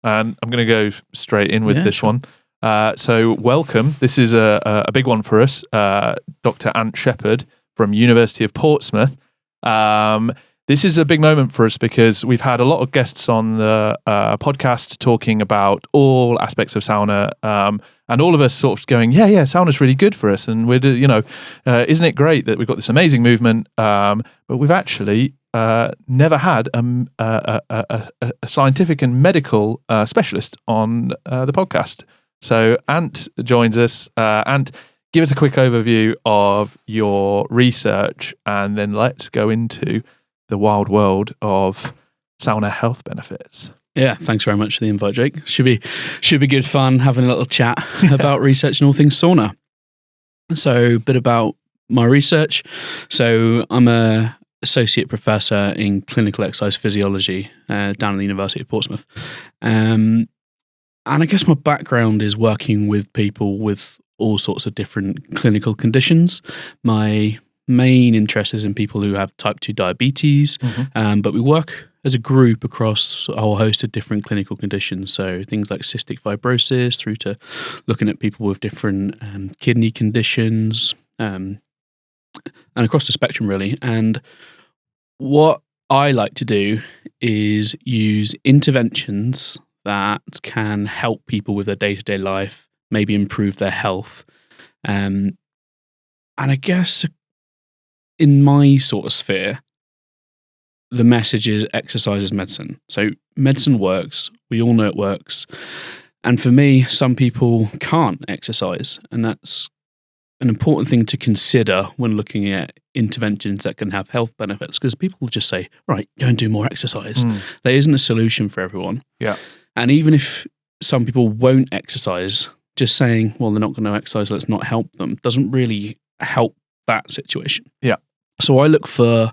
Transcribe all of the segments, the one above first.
and I'm going to go straight in with this one. So welcome. This is a big one for us. Dr. Ant Shepherd from University of Portsmouth. This is a big moment for us because we've had a lot of guests on the podcast talking about all aspects of sauna, and all of us sort of going, yeah, sauna's really good for us, and we're, isn't it great that we've got this amazing movement? But we've actually never had a scientific and medical specialist on the podcast. So Ant joins us. Ant, give us a quick overview of your research, and then let's go into the wild world of sauna health benefits. Yeah, thanks very much for the invite, Jake. Should be good fun having a little chat about research and all things sauna. So a bit about my research. So I'm a associate professor in clinical exercise physiology down at the University of Portsmouth. And I guess my background is working with people with all sorts of different clinical conditions. My main interest is in people who have type 2 diabetes, but we work as a group across a whole host of different clinical conditions. So things like cystic fibrosis through to looking at people with different kidney conditions, and across the spectrum really. And what I like to do is use interventions that can help people with their day-to-day life, maybe improve their health. And I guess in my sort of sphere, the message is exercise is medicine. So medicine works. We all know it works. And for me, some people can't exercise. And that's an important thing to consider when looking at interventions that can have health benefits, because people just say, right, go and do more exercise. There isn't a solution for everyone. Yeah. And even if some people won't exercise, just saying, well, they're not going to exercise, let's not help them, doesn't really help that situation. Yeah. So I look for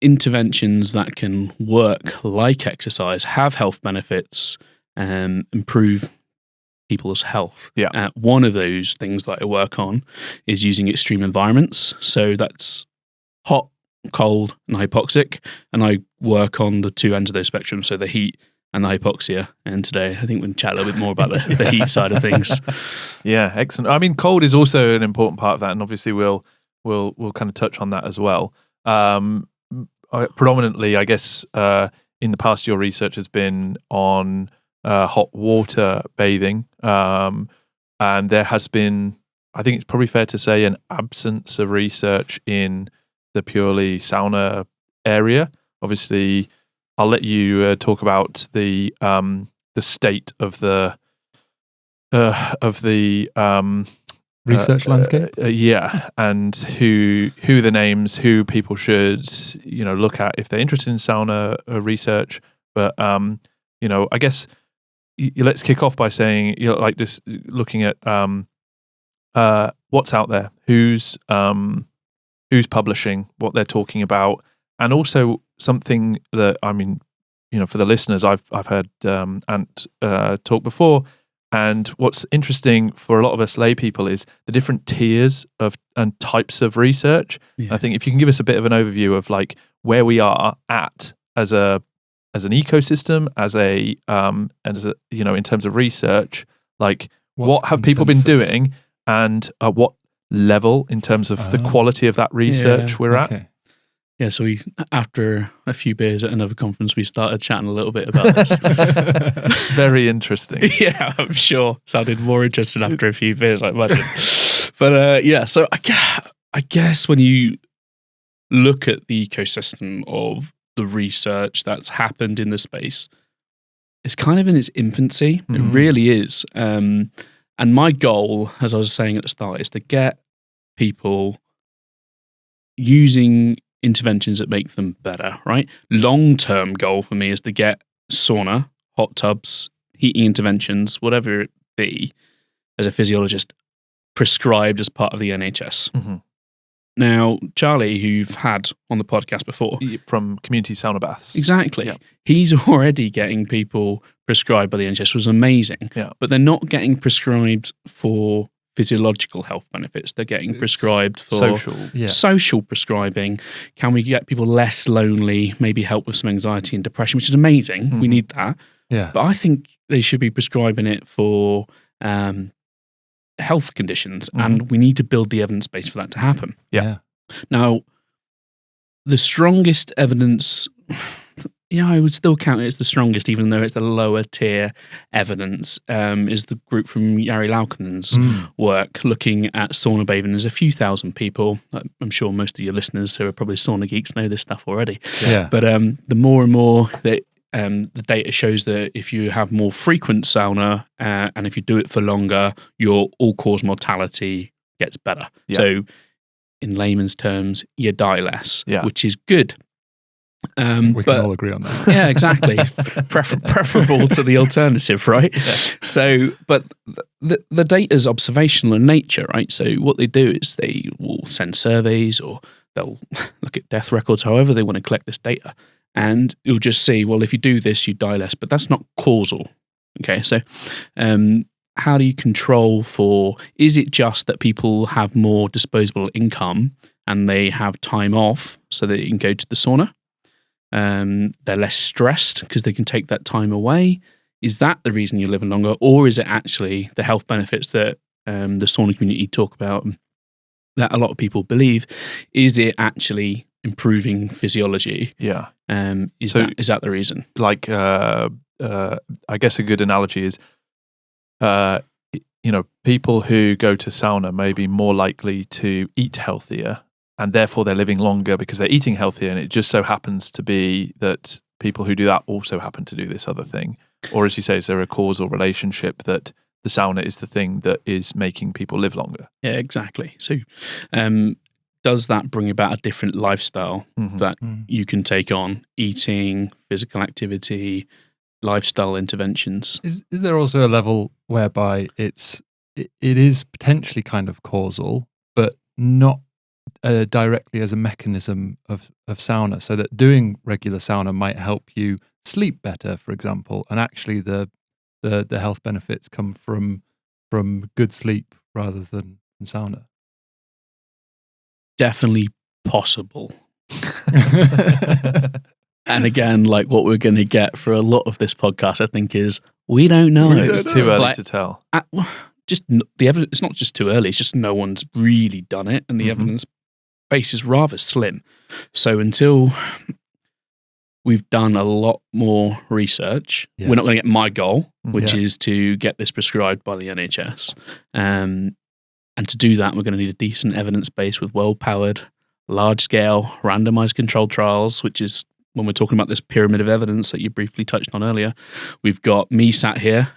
interventions that can work like exercise, have health benefits, improve people's health. Yeah. One of those things that I work on is using extreme environments. So that's hot, cold, and hypoxic. And I work on the two ends of those spectrums, so the heat and the hypoxia. And today, I think we'll chat a little bit more about the heat side of things. Yeah, excellent. I mean, cold is also an important part of that, and obviously we'll kind of touch on that as well. Predominantly, I guess, in the past, your research has been on hot water bathing, and there has been, I think it's probably fair to say, an absence of research in the purely sauna area. Obviously, I'll let you talk about the state of the research landscape. And who the names, who people should look at if they're interested in sauna research. But I guess let's kick off by saying, like this, looking at what's out there, who's publishing, what they're talking about, and also something that, I mean, for the listeners, I've heard Ant talk before. And what's interesting for a lot of us lay people is the different tiers and types of research. Yeah. I think if you can give us a bit of an overview of like where we are at as an ecosystem, as a in terms of research, like what have people been doing, and what level in terms of the quality of that research we're at. Yeah, so after a few beers at another conference, we started chatting a little bit about this. Very interesting. Yeah, I'm sure. Sounded more interesting after a few beers, I imagine. But so I guess when you look at the ecosystem of the research that's happened in the space, it's kind of in its infancy. Mm-hmm. It really is. And my goal, as I was saying at the start, is to get people using interventions that make them better, right? Long-term goal for me is to get sauna, hot tubs, heating interventions, whatever it be, as a physiologist, prescribed as part of the NHS. Mm-hmm. Now, Charlie, who you've had on the podcast before. From Community Sauna Baths. Exactly. Yeah. He's already getting people prescribed by the NHS, which was amazing. Yeah. But they're not getting prescribed for physiological health benefits. They're getting prescribed for social prescribing. Can we get people less lonely, maybe help with some anxiety and depression, which is amazing. Mm-hmm. We need that. Yeah. But I think they should be prescribing it for health conditions, and we need to build the evidence base for that to happen. Yeah. Now, the strongest evidence, I would still count it as the strongest, even though it's the lower tier evidence, is the group from Jari Laukkanen's work looking at sauna bathing. There's a few thousand people. I'm sure most of your listeners who are probably sauna geeks know this stuff already. Yeah. But the more and more that the data shows that if you have more frequent sauna and if you do it for longer, your all-cause mortality gets better. Yeah. So in layman's terms, you die less, Yeah. which is good. We can all agree on that. Yeah, exactly. Preferable to the alternative, right? Yeah. So, but the data is observational in nature, right? So what they do is they will send surveys or they'll look at death records, however they want to collect this data. And you'll just see, well, if you do this, you die less, but that's not causal. Okay, so how do you control for, is it just that people have more disposable income and they have time off so that they can go to the sauna? They're less stressed because they can take that time away. Is that the reason you're living longer? Or is it actually the health benefits that the sauna community talk about that a lot of people believe? Is it actually improving physiology? Yeah. Is that the reason? Like, I guess a good analogy is, people who go to sauna may be more likely to eat healthier, and therefore they're living longer because they're eating healthier. And it just so happens to be that people who do that also happen to do this other thing. Or as you say, is there a causal relationship that the sauna is the thing that is making people live longer? Yeah, exactly. So does that bring about a different lifestyle that you can take on? Eating, physical activity, lifestyle interventions. Is there also a level whereby it is potentially kind of causal, but not directly as a mechanism of sauna, so that doing regular sauna might help you sleep better, for example, and actually the health benefits come from good sleep rather than sauna? Definitely possible. And again, like what we're going to get for a lot of this podcast, I think, is we don't know. It's too early to tell. Just the evidence. It's not just too early. It's just no one's really done it, and the evidence base is rather slim. So until we've done a lot more research, we're not going to get my goal, which is to get this prescribed by the NHS. And to do that, we're going to need a decent evidence base with well-powered, large-scale, randomized controlled trials, which is when we're talking about this pyramid of evidence that you briefly touched on earlier. We've got me sat here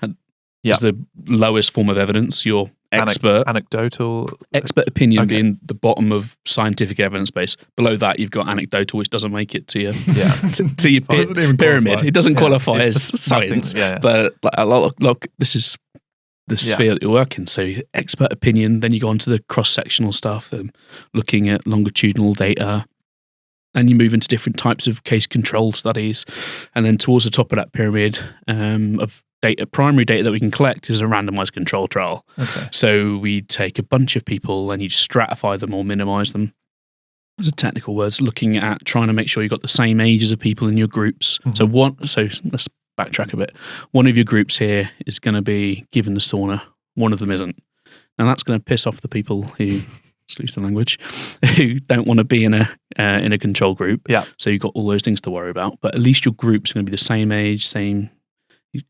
as the lowest form of evidence, your expert. Anecdotal. Expert opinion being the bottom of scientific evidence base. Below that, you've got anecdotal, which doesn't make it to your, to your pyramid. Qualify. It doesn't qualify as science. But look, this is the sphere that you're working. So expert opinion, then you go on to the cross-sectional stuff, looking at longitudinal data, and you move into different types of case control studies. And then towards the top of that pyramid of data, primary data that we can collect is a randomized control trial. Okay. So we take a bunch of people and you stratify them or minimize them. Those are technical words, looking at trying to make sure you've got the same ages of people in your groups. So let's backtrack a bit. One of your groups here is going to be given the sauna. One of them isn't. Now that's going to piss off the people who, excuse the language, who don't want to be in a control group. Yeah. So you've got all those things to worry about. But at least your group's going to be the same age, same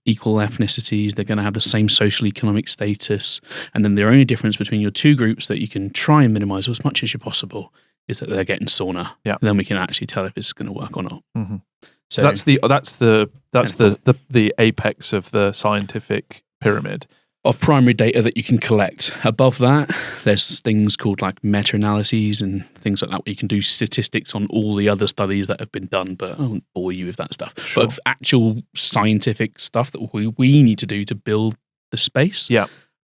equal ethnicities. They're going to have the same social economic status. And then the only difference between your two groups that you can try and minimize as much as you possible is that they're getting sauna. Yeah. Then we can actually tell if it's going to work or not. So that's the apex of the scientific pyramid of primary data that you can collect. Above that, there's things called like meta-analyses and things like that, where you can do statistics on all the other studies that have been done, but I won't bore you with that stuff. Sure. But of actual scientific stuff that we need to do to build the space,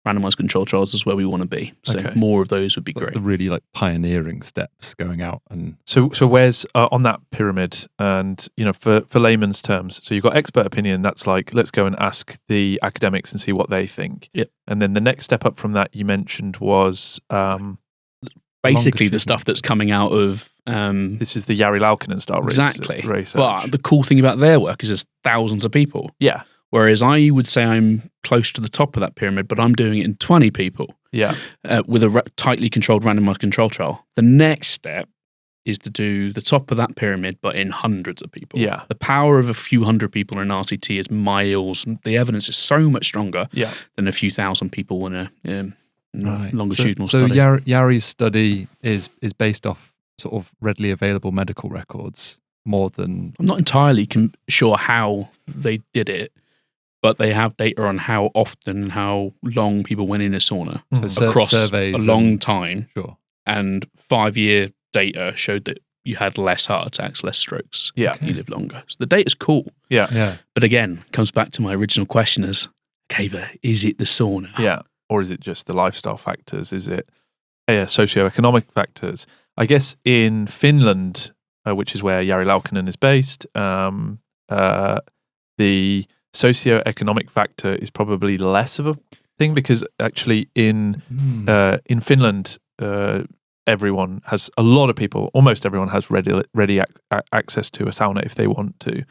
randomized control trials is where we want to be. So more of those would be great. The really like pioneering steps going out. And so where's on that pyramid, and for layman's terms, so you've got expert opinion. That's like, let's go and ask the academics and see what they think. Yep. And then the next step up from that you mentioned was basically the stuff that's coming out of this is the Jari Laukkanen style exactly research. But the cool thing about their work is there's thousands of people. Yeah. Whereas I would say I'm close to the top of that pyramid, but I'm doing it in 20 people. Yeah. With a tightly controlled randomized control trial. The next step is to do the top of that pyramid, but in hundreds of people. Yeah. The power of a few hundred people in RCT is miles. The evidence is so much stronger than a few thousand people in a longitudinal study. So Yari's study is based off sort of readily available medical records more than... I'm not entirely sure how they did it, but they have data on how often and how long people went in a sauna across a long time. Sure. And 5-year data showed that you had less heart attacks, less strokes. Yeah. You live longer. So the data's cool. Yeah. But again, comes back to my original question is, okay, but is it the sauna? Yeah. Or is it just the lifestyle factors? Is it socioeconomic factors? I guess in Finland, which is where Jari Laukkanen is based, the socioeconomic factor is probably less of a thing because actually in Finland, almost everyone has ready access to a sauna if they want to,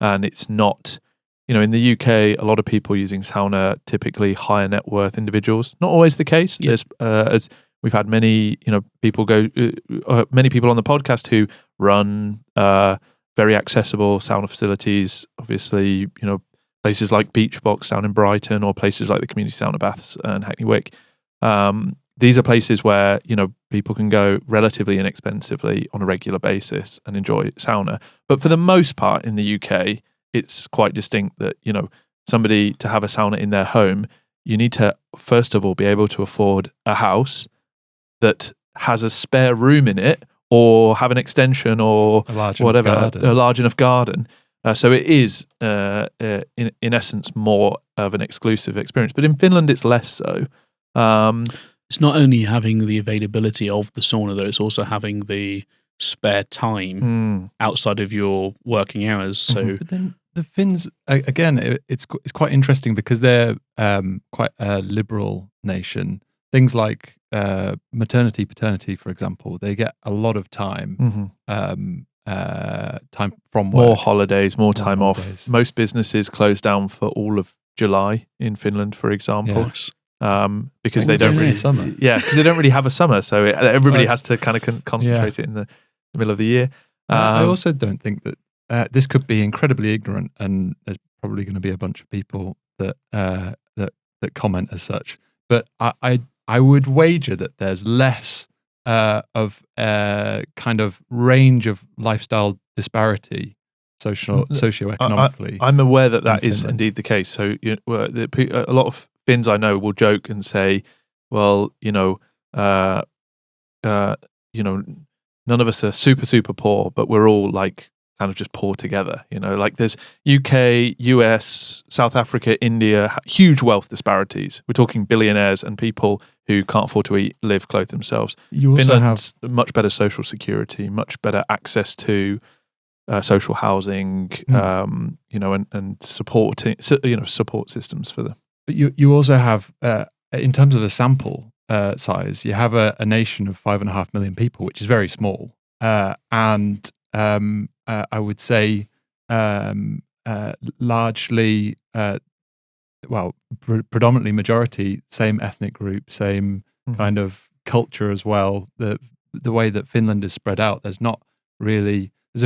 and it's not. In the UK, a lot of people using sauna typically higher net worth individuals. Not always the case. Yeah. There's as we've had many people many people on the podcast who run very accessible sauna facilities. Obviously, places like Beach Box down in Brighton or places like the community sauna baths in Hackney Wick. These are places where, people can go relatively inexpensively on a regular basis and enjoy sauna. But for the most part in the UK, it's quite distinct that, somebody to have a sauna in their home, you need to, first of all, be able to afford a house that has a spare room in it or have an extension or a large enough garden. So it is, in essence, more of an exclusive experience. But in Finland, it's less so. It's not only having the availability of the sauna, though, it's also having the spare time outside of your working hours. So, but then the Finns, again, it's quite interesting because they're quite a liberal nation. Things like maternity, paternity, for example, they get a lot of time. Time from work. More holidays, more time off. Most businesses close down for all of July in Finland, for example. Yes. Because they don't really summer. Yeah, because they don't really have a summer, so everybody has to kind of concentrate it in the middle of the year. I also don't think that this could be incredibly ignorant, and there's probably going to be a bunch of people that comment as such. But I would wager that there's less of a kind of range of lifestyle disparity, socioeconomically. I'm aware that is indeed the case. So a lot of Finns I know will joke and say, well, none of us are super poor, but we're all like kind of just poor together. Like there's UK, US, South Africa, India, huge wealth disparities. We're talking billionaires and people who can't afford to eat, live, clothe themselves. You also Finland's much better social security, much better access to social housing, and support systems for them. But you also have, in terms of a sample size, you have a nation of 5.5 million people, which is very small, and I would say largely, predominantly majority, same ethnic group, same kind of culture as well. The way that Finland is spread out, there's a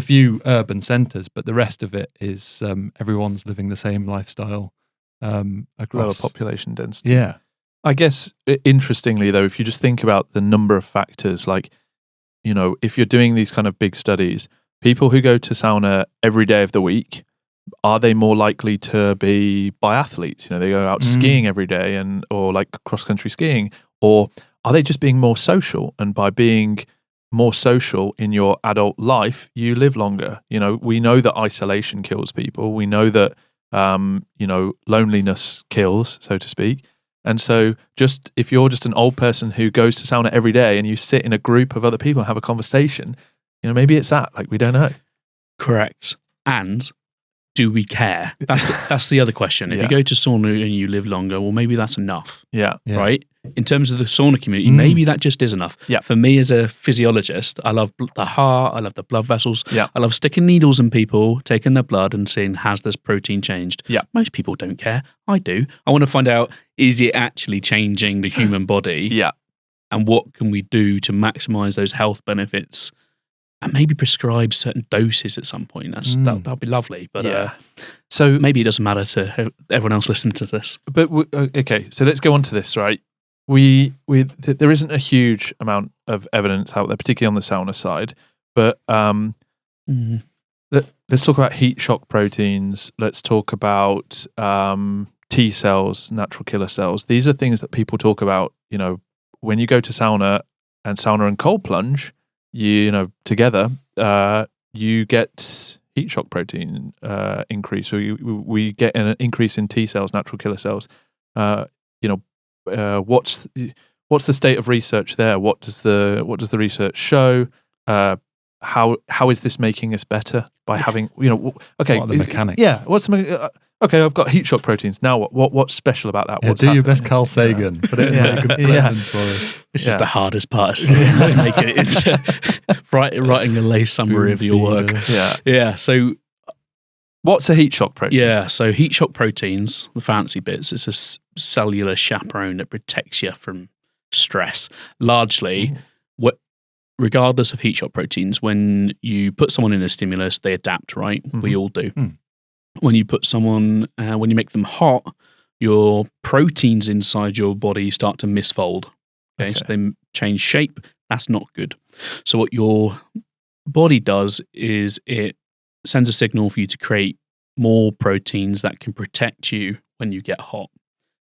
few urban centres, but the rest of it is everyone's living the same lifestyle across. Lower population density. Yeah. I guess, interestingly though, if you just think about the number of factors, like, if you're doing these kind of big studies, people who go to sauna every day of the week, are they more likely to be biathletes? They go out skiing every day or like cross-country skiing, or are they just being more social? And by being more social in your adult life, you live longer. We know that isolation kills people. We know that, loneliness kills, so to speak. And so if you're just an old person who goes to sauna every day and you sit in a group of other people and have a conversation, maybe it's that, like, we don't know. Correct. And do we care? That's the other question. If you go to sauna and you live longer, well, maybe that's enough. Yeah. Right? In terms of the sauna community, maybe that just is enough. Yeah. For me as a physiologist, I love the heart, I love the blood vessels. Yeah. I love sticking needles in people, taking their blood and seeing, has this protein changed? Yeah. Most people don't care. I do. I want to find out, is it actually changing the human body? Yeah. And what can we do to maximize those health benefits? And maybe prescribe certain doses at some point. That'd be lovely. But so maybe it doesn't matter to everyone else listening to this. But okay, so let's go on to this, right? There isn't a huge amount of evidence out there, particularly on the sauna side. But let's talk about heat shock proteins. Let's talk about T cells, natural killer cells. These are things that people talk about. You know, when you go to sauna and cold plunge, together, you get heat shock protein increase. So we get an increase in T cells, natural killer cells. What's the state of research there? What does the research show? How is this making us better by having okay? What are the mechanics? Yeah. Okay, I've got heat shock proteins. Now what's special about that? Yeah, do your best Carl Sagan. Put it in good sentence for us. This is the hardest part. Just making it into writing a lay summary of your work. Yeah. So, what's a heat shock protein? Yeah. So heat shock proteins, the fancy bits, it's a cellular chaperone that protects you from stress. Largely, regardless of heat shock proteins, when you put someone in a stimulus, they adapt. Right? We all do. When you put someone, when you make them hot, your proteins inside your body start to misfold. Okay, so they change shape. That's not good. So what your body does is it sends a signal for you to create more proteins that can protect you when you get hot.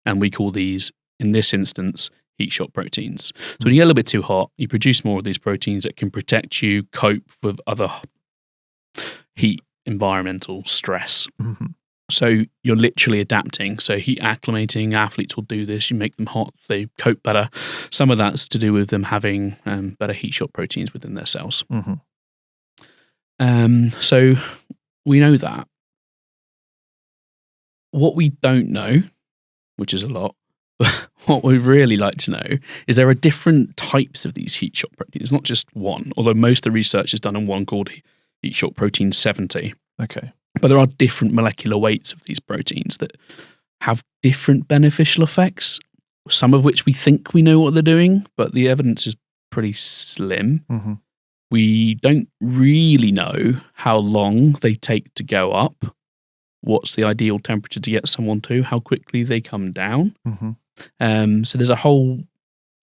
And we call these, in this instance, heat shock proteins. So when you get a little bit too hot, you produce more of these proteins that can protect you, cope with other heat, environmental stress. So you're literally adapting. So heat acclimating, athletes will do this. You make them hot, they cope better. Some of that's to do with them having better heat shock proteins within their cells. So we know that. What we don't know, which is a lot, but what we'd really like to know is there are different types of these heat shock proteins, not just one, although most of the research is done on one called heat shock protein 70. Okay. But there are different molecular weights of these proteins that have different beneficial effects, some of which we think we know what they're doing, but the evidence is pretty slim. We don't really know how long they take to go up, what's the ideal temperature to get someone to, how quickly they come down. So there's a whole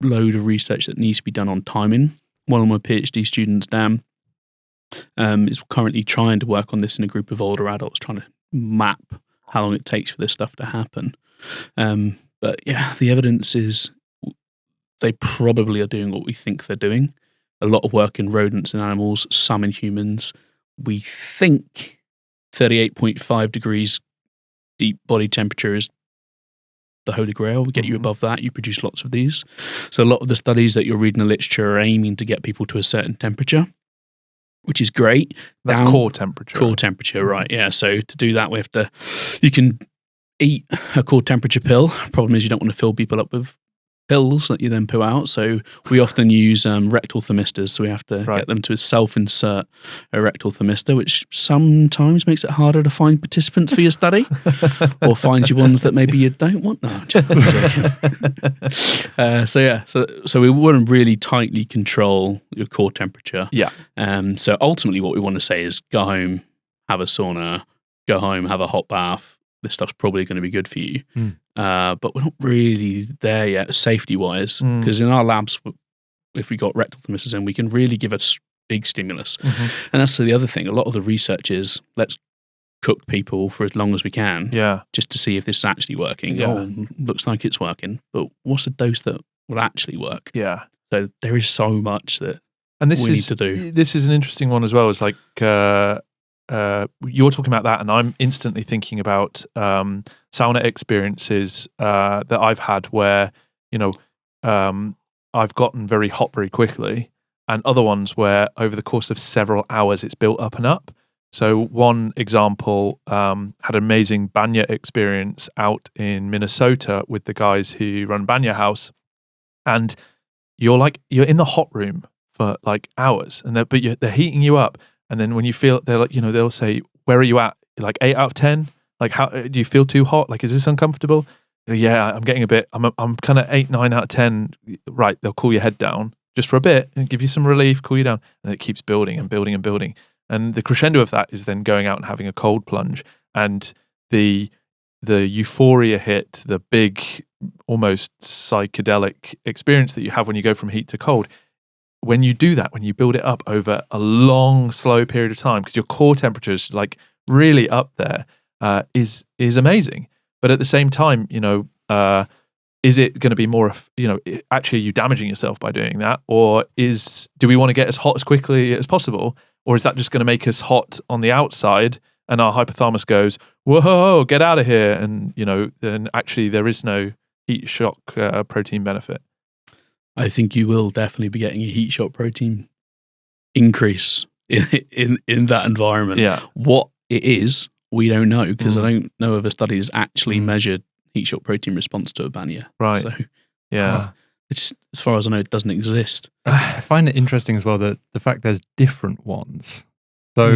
load of research that needs to be done on timing. One of my PhD students, Dan, is currently trying to work on this in a group of older adults, trying to map how long it takes for this stuff to happen. But yeah, the evidence is they probably are doing what we think they're doing. A lot of work in rodents and animals, some in humans. We think 38.5 degrees deep body temperature is the holy grail. We get you above that, you produce lots of these. So a lot of the studies that you'll read in the literature are aiming to get people to a certain temperature, which is great. That's core temperature. Core temperature, right. Yeah. So to do that, you can eat a core temperature pill. Problem is you don't want to fill people up with pills that you then put out. So we often use rectal thermistors. So we have to get them to self-insert a rectal thermistor, which sometimes makes it harder to find participants for your study or find you ones that maybe you don't want. No, so we want to really tightly control your core temperature. Yeah. So ultimately what we want to say is go home, have a sauna, go home, have a hot bath. This stuff's probably going to be good for you. But we're not really there yet, safety-wise, because in our labs, if we got rectal thermistors in, we can really give a big stimulus. And that's the other thing. A lot of the research is let's cook people for as long as we can, just to see if this is actually working. Looks like it's working, but what's the dose that will actually work? Yeah. So there is so much that we need to do. This is an interesting one as well. It's like you're talking about that, and I'm instantly thinking about sauna experiences that I've had where I've gotten very hot very quickly, and other ones where over the course of several hours it's built up and up. So one example, had an amazing banya experience out in Minnesota with the guys who run Banya House, and you're in the hot room for like hours, and they're heating you up, and then when you feel, they're like, they'll say, where are you at? Like 8 out of 10. Like, how do you feel too hot? Like, is this uncomfortable? Yeah, I'm getting a bit. I'm kind of 8, 9 out of 10. Right, they'll cool your head down just for a bit and give you some relief, cool you down, and it keeps building and building and building. And the crescendo of that is then going out and having a cold plunge, and the euphoria hit, the big, almost psychedelic experience that you have when you go from heat to cold. When you do that, when you build it up over a long, slow period of time, because your core temperature is like really up there, is amazing. But at the same time, is it going to be more, actually are you damaging yourself by doing that? Or do we want to get as hot as quickly as possible? Or is that just going to make us hot on the outside and our hypothalamus goes, whoa, get out of here? And, then actually there is no heat shock protein benefit. I think you will definitely be getting a heat shock protein increase in that environment. Yeah. What it is, we don't know, because I don't know of a study that's actually measured heat shock protein response to a banya. Right. So, yeah. It's, as far as I know, it doesn't exist. I find it interesting as well that the fact there's different ones. So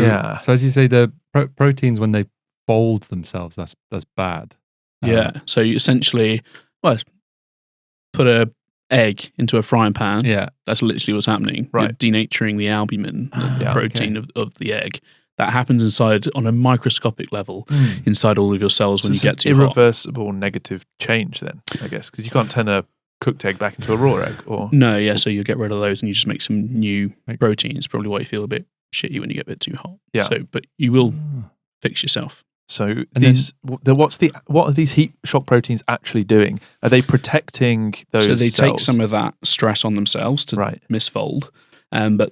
as you say, the proteins, when they fold themselves, that's bad. Yeah. So you essentially, put a egg into a frying pan. Yeah. That's literally what's happening. Right. You're denaturing the albumin, the protein of the egg. That happens inside, on a microscopic level, inside all of your cells when you get too hot. Irreversible negative change then, I guess, because you can't turn a cooked egg back into a raw egg. Or No, yeah, so you get rid of those and you just make some new proteins. Probably why you feel a bit shitty when you get a bit too hot. Yeah. So, but you will fix yourself. So what are these heat shock proteins actually doing? Are they protecting those So they cells? take some of that stress on themselves to Right. misfold. But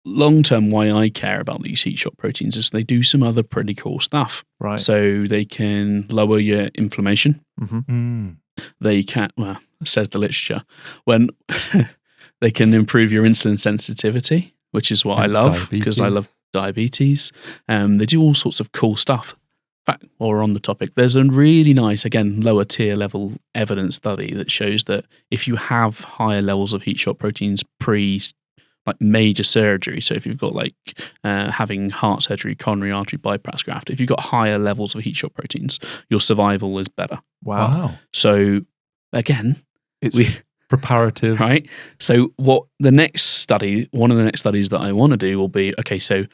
long term, why I care about these heat shock proteins is they do some other pretty cool stuff. Right. So they can lower your inflammation. They can, says the literature, when they can improve your insulin sensitivity, which is what I love, because I love diabetes. They do all sorts of cool stuff. In fact, while we're on the topic, there's a really nice, again, lower tier level evidence study that shows that if you have higher levels of heat shock proteins major surgery, so if you've got having heart surgery, coronary artery bypass graft, if you've got higher levels of heat shock proteins, your survival is better. Wow. So again, it's preparative, right? So one of the next studies that I want to do will be, okay, so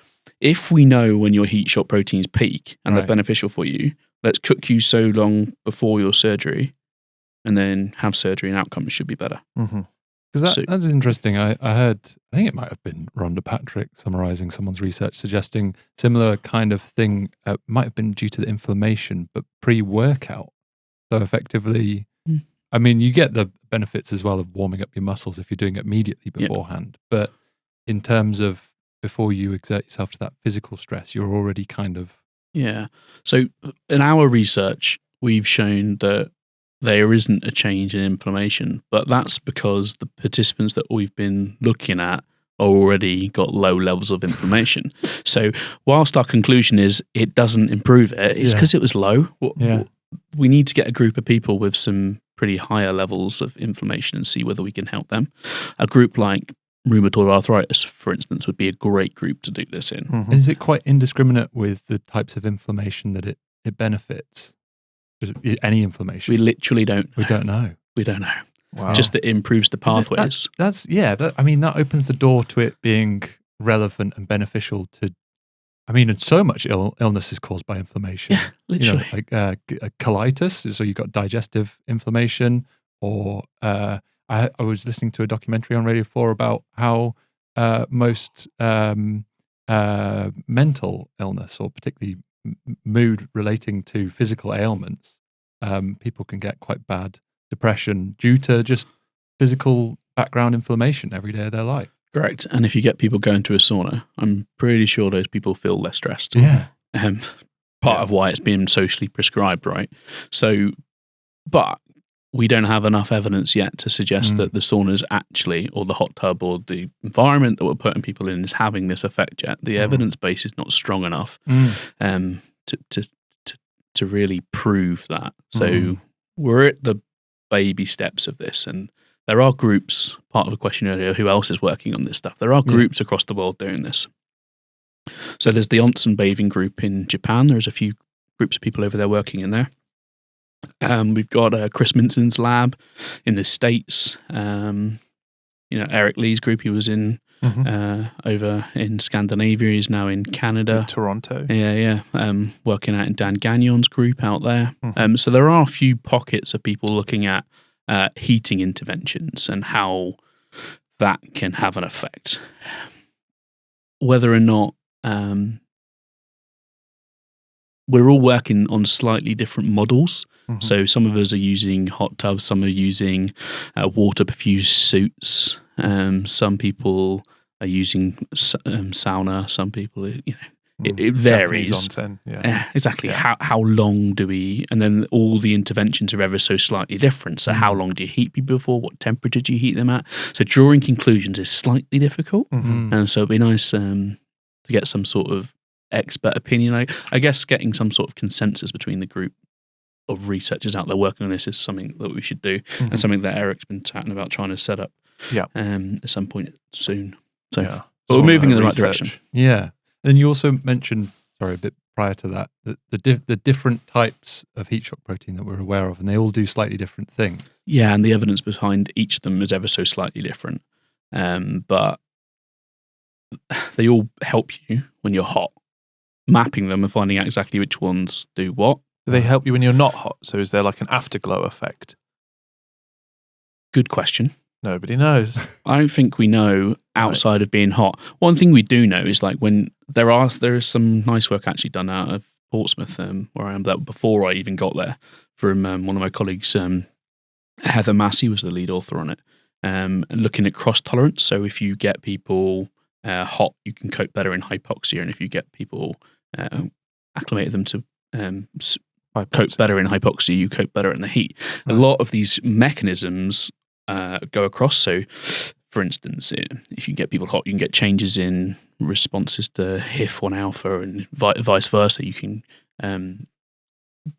if we know when your heat shock proteins peak and they're beneficial for you, let's cook you so long before your surgery and then have surgery and outcomes should be better. Because that's interesting. I heard, I think it might have been Rhonda Patrick summarizing someone's research suggesting similar kind of thing. Might have been due to the inflammation, but pre-workout. So effectively, I mean, you get the benefits as well of warming up your muscles if you're doing it immediately beforehand. But in terms of before you exert yourself to that physical stress, you're already kind of... Yeah. So in our research, we've shown that there isn't a change in inflammation, but that's because the participants that we've been looking at already got low levels of inflammation. So whilst our conclusion is it doesn't improve it's because it was low. We need to get a group of people with some pretty higher levels of inflammation and see whether we can help them. A group like rheumatoid arthritis, for instance, would be a great group to do this in. Is it quite indiscriminate with the types of inflammation that it benefits? Any inflammation? We literally don't know. We don't know. We don't know. Wow. Just that it improves the pathways. That opens the door to it being relevant and beneficial to, and so much illness is caused by inflammation. Yeah, literally. Colitis, so you've got digestive inflammation, or I was listening to a documentary on Radio 4 about how most mental illness, or particularly mood relating to physical ailments, people can get quite bad depression due to just physical background inflammation every day of their life. Correct. And if you get people going to a sauna, I'm pretty sure those people feel less stressed. Yeah. Part of why it's being socially prescribed, right? So, but we don't have enough evidence yet to suggest that the saunas actually, or the hot tub, or the environment that we're putting people in is having this effect yet. The evidence base is not strong enough to really prove that. So we're at the baby steps of this, and there are groups, part of a question earlier, who else is working on this stuff? There are groups across the world doing this. So there's the onsen bathing group in Japan. There's a few groups of people over there working in there. We've got Chris Minson's lab in the States. Eric Lee's group, he was in over in Scandinavia. He's now in Canada. In Toronto. Yeah. Working out in Dan Gagnon's group out there. So there are a few pockets of people looking at heating interventions and how that can have an effect. Whether or not we're all working on slightly different models. So some of us are using hot tubs, some are using water perfused suits. Some people are using sauna. Some people, it varies. Onsen, exactly. Yeah. How long do we? And then all the interventions are ever so slightly different. So how long do you heat people for? What temperature do you heat them at? So drawing conclusions is slightly difficult. And so it'd be nice to get some sort of expert opinion. I guess getting some sort of consensus between the group of researchers out there working on this is something that we should do, and something that Eric's been chatting about trying to set up at some point soon. So but we're moving in the right direction. Yeah. And you also mentioned, a bit prior to that, the different types of heat shock protein that we're aware of, and they all do slightly different things. Yeah, and the evidence behind each of them is ever so slightly different. But they all help you when you're hot. Mapping them and finding out exactly which ones do what. Do they help you when you're not hot? So is there like an afterglow effect? Good question. Nobody knows. I don't think we know outside of being hot. One thing we do know is like when there is some nice work actually done out of Portsmouth, where I am, that before I even got there, from one of my colleagues, Heather Massey was the lead author on it, and looking at cross tolerance. So if you get people hot, you can cope better in hypoxia, and if you get people acclimated them to cope better in hypoxia, you cope better in the heat. A lot of these mechanisms go across. So, for instance, if you get people hot, you can get changes in responses to HIF-1 alpha, and vice versa. You can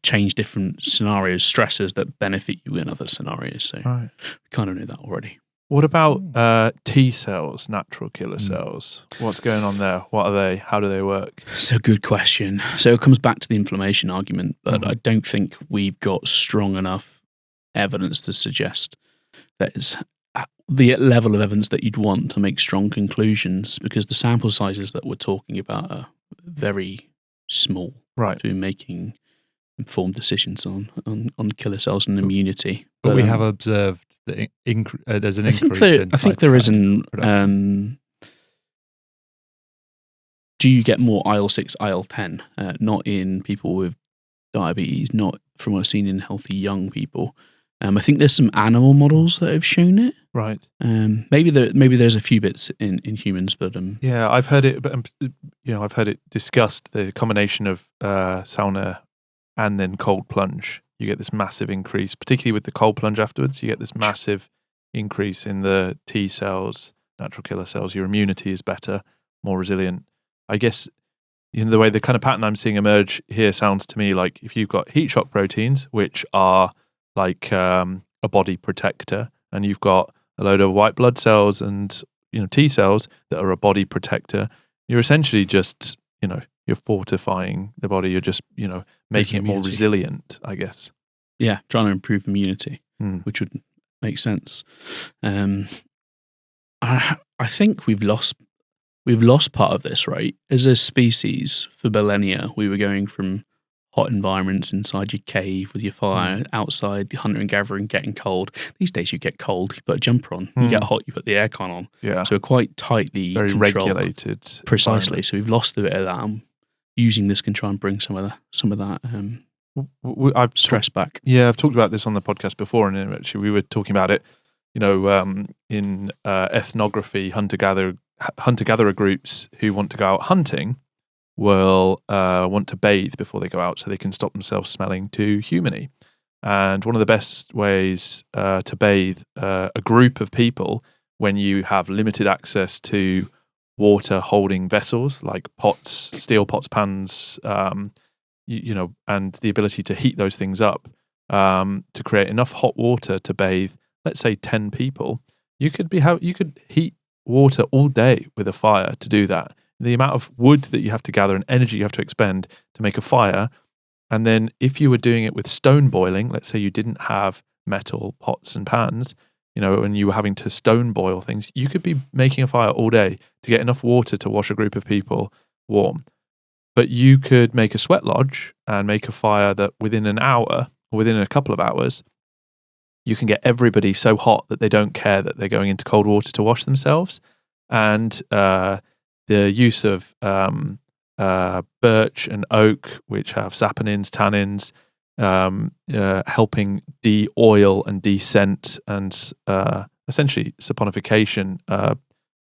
change different scenarios, stressors that benefit you in other scenarios. So we kind of know that already. What about T cells, natural killer cells? What's going on there? What are they? How do they work? It's a good question. So it comes back to the inflammation argument, but I don't think we've got strong enough evidence to suggest that it's the level of evidence that you'd want to make strong conclusions, because the sample sizes that we're talking about are very small to be making informed decisions on killer cells and immunity. But we have observed that there's an increase I think there is an... do you get more IL-6, IL-10? Not in people with diabetes, not from what I've seen in healthy young people. I think there's some animal models that have shown it. Right. Maybe there's a few bits in humans, but yeah, I've heard it. But I've heard it discussed. The combination of sauna and then cold plunge, you get this massive increase. Particularly with the cold plunge afterwards, you get this massive increase in the T cells, natural killer cells. Your immunity is better, more resilient. I guess the way the kind of pattern I'm seeing emerge here sounds to me like if you've got heat shock proteins, which are like a body protector, and you've got a load of white blood cells and T cells that are a body protector, you're essentially just you're fortifying the body. You're just making it more resilient, I guess. Yeah, trying to improve immunity, which would make sense. I think we've lost part of this, right? As a species, for millennia, we were going from hot environments inside your cave with your fire, outside hunter and gathering, getting cold. These days you get cold, you put a jumper on. You get hot, you put the aircon on. Yeah. So we're quite tightly very controlled. Regulated. Precisely. So we've lost a bit of that. Using this can try and bring some of that I've stress back. Yeah, I've talked about this on the podcast before, and actually we were talking about it. In ethnography, hunter-gatherer groups who want to go out hunting will want to bathe before they go out so they can stop themselves smelling too humany. And one of the best ways to bathe a group of people when you have limited access to water holding vessels like pots, steel pots, pans, and the ability to heat those things up to create enough hot water to bathe, let's say 10 people, you could heat water all day with a fire to do that. The amount of wood that you have to gather and energy you have to expend to make a fire. And then if you were doing it with stone boiling, let's say you didn't have metal pots and pans, and you were having to stone boil things, you could be making a fire all day to get enough water to wash a group of people warm. But you could make a sweat lodge and make a fire that within an hour or within a couple of hours, you can get everybody so hot that they don't care that they're going into cold water to wash themselves. And the use of birch and oak, which have saponins, tannins, helping de-oil and de-scent and essentially saponification,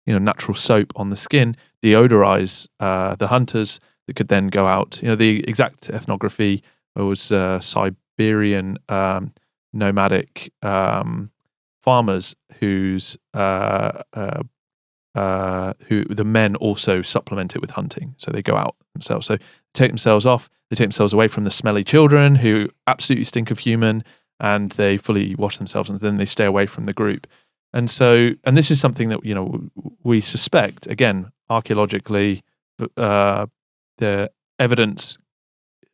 natural soap on the skin, deodorize the hunters that could then go out. The exact ethnography was Siberian nomadic farmers who the men also supplement it with hunting. So they go out themselves. So they take themselves off, they take themselves away from the smelly children who absolutely stink of human, and they fully wash themselves, and then they stay away from the group. And this is something that, we suspect, again, archaeologically, the evidence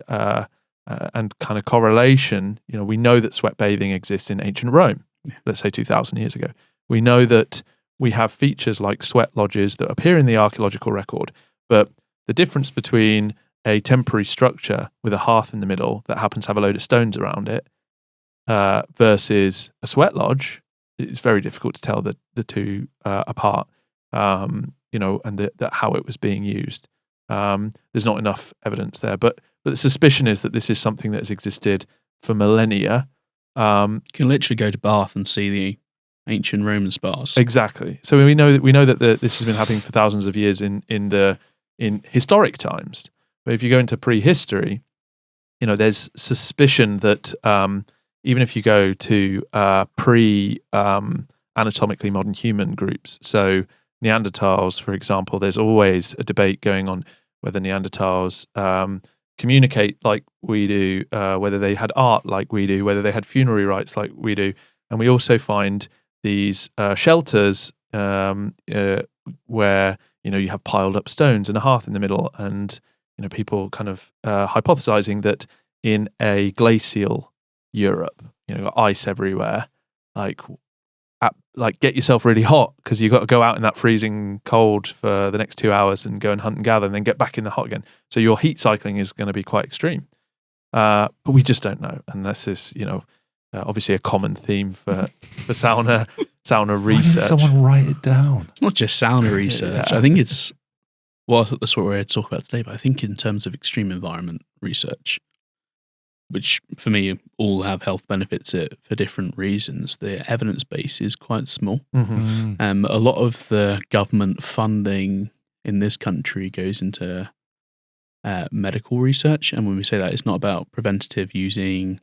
and kind of correlation, we know that sweat bathing exists in ancient Rome, let's say 2,000 years ago. We know that we have features like sweat lodges that appear in the archaeological record, but the difference between a temporary structure with a hearth in the middle that happens to have a load of stones around it versus a sweat lodge, it's very difficult to tell the two apart, and how it was being used. There's not enough evidence there, but the suspicion is that this is something that has existed for millennia. You can literally go to Bath and see the ancient Roman spas. Exactly. So we know that this has been happening for thousands of years in historic times. But if you go into prehistory, there's suspicion that even if you go to anatomically modern human groups, so Neanderthals, for example, there's always a debate going on whether Neanderthals communicate like we do, whether they had art like we do, whether they had funerary rites like we do. And we also find these shelters where you have piled up stones and a hearth in the middle, and people kind of hypothesizing that in a glacial Europe, ice everywhere, like get yourself really hot because you've got to go out in that freezing cold for the next 2 hours and go and hunt and gather and then get back in the hot again. So your heat cycling is going to be quite extreme. But we just don't know. And this is, obviously a common theme for sauna research. Why didn't someone write it down? It's not just sauna research. Yeah. I think it's, that's what we're here to talk about today, but I think in terms of extreme environment research, which for me all have health benefits for different reasons, the evidence base is quite small. Mm-hmm. A lot of the government funding in this country goes into medical research. And when we say that, it's not about preventative using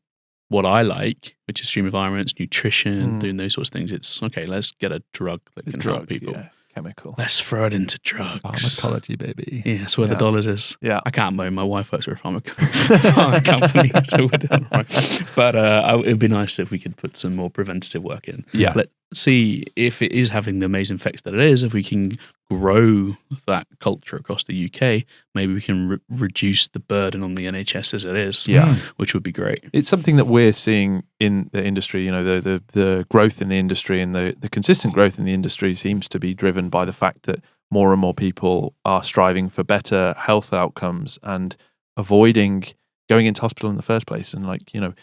what I like, which is extreme environments, nutrition, doing those sorts of things. It's, okay, let's get a drug that can help people. Yeah. Chemical. Let's throw it into drugs. Pharmacology, baby. Yeah, that's where the dollars is. Yeah. I can't moan. My wife works for a pharma company, so we're doing all right. But it'd be nice if we could put some more preventative work in. Yeah. Let's see if it is having the amazing effects that it is. If we can grow that culture across the UK, maybe we can reduce the burden on the NHS as it is. Yeah. Which would be great. It's something that we're seeing in the industry. The growth in the industry and the consistent growth in the industry seems to be driven by the fact that more and more people are striving for better health outcomes and avoiding going into hospital in the first place. And you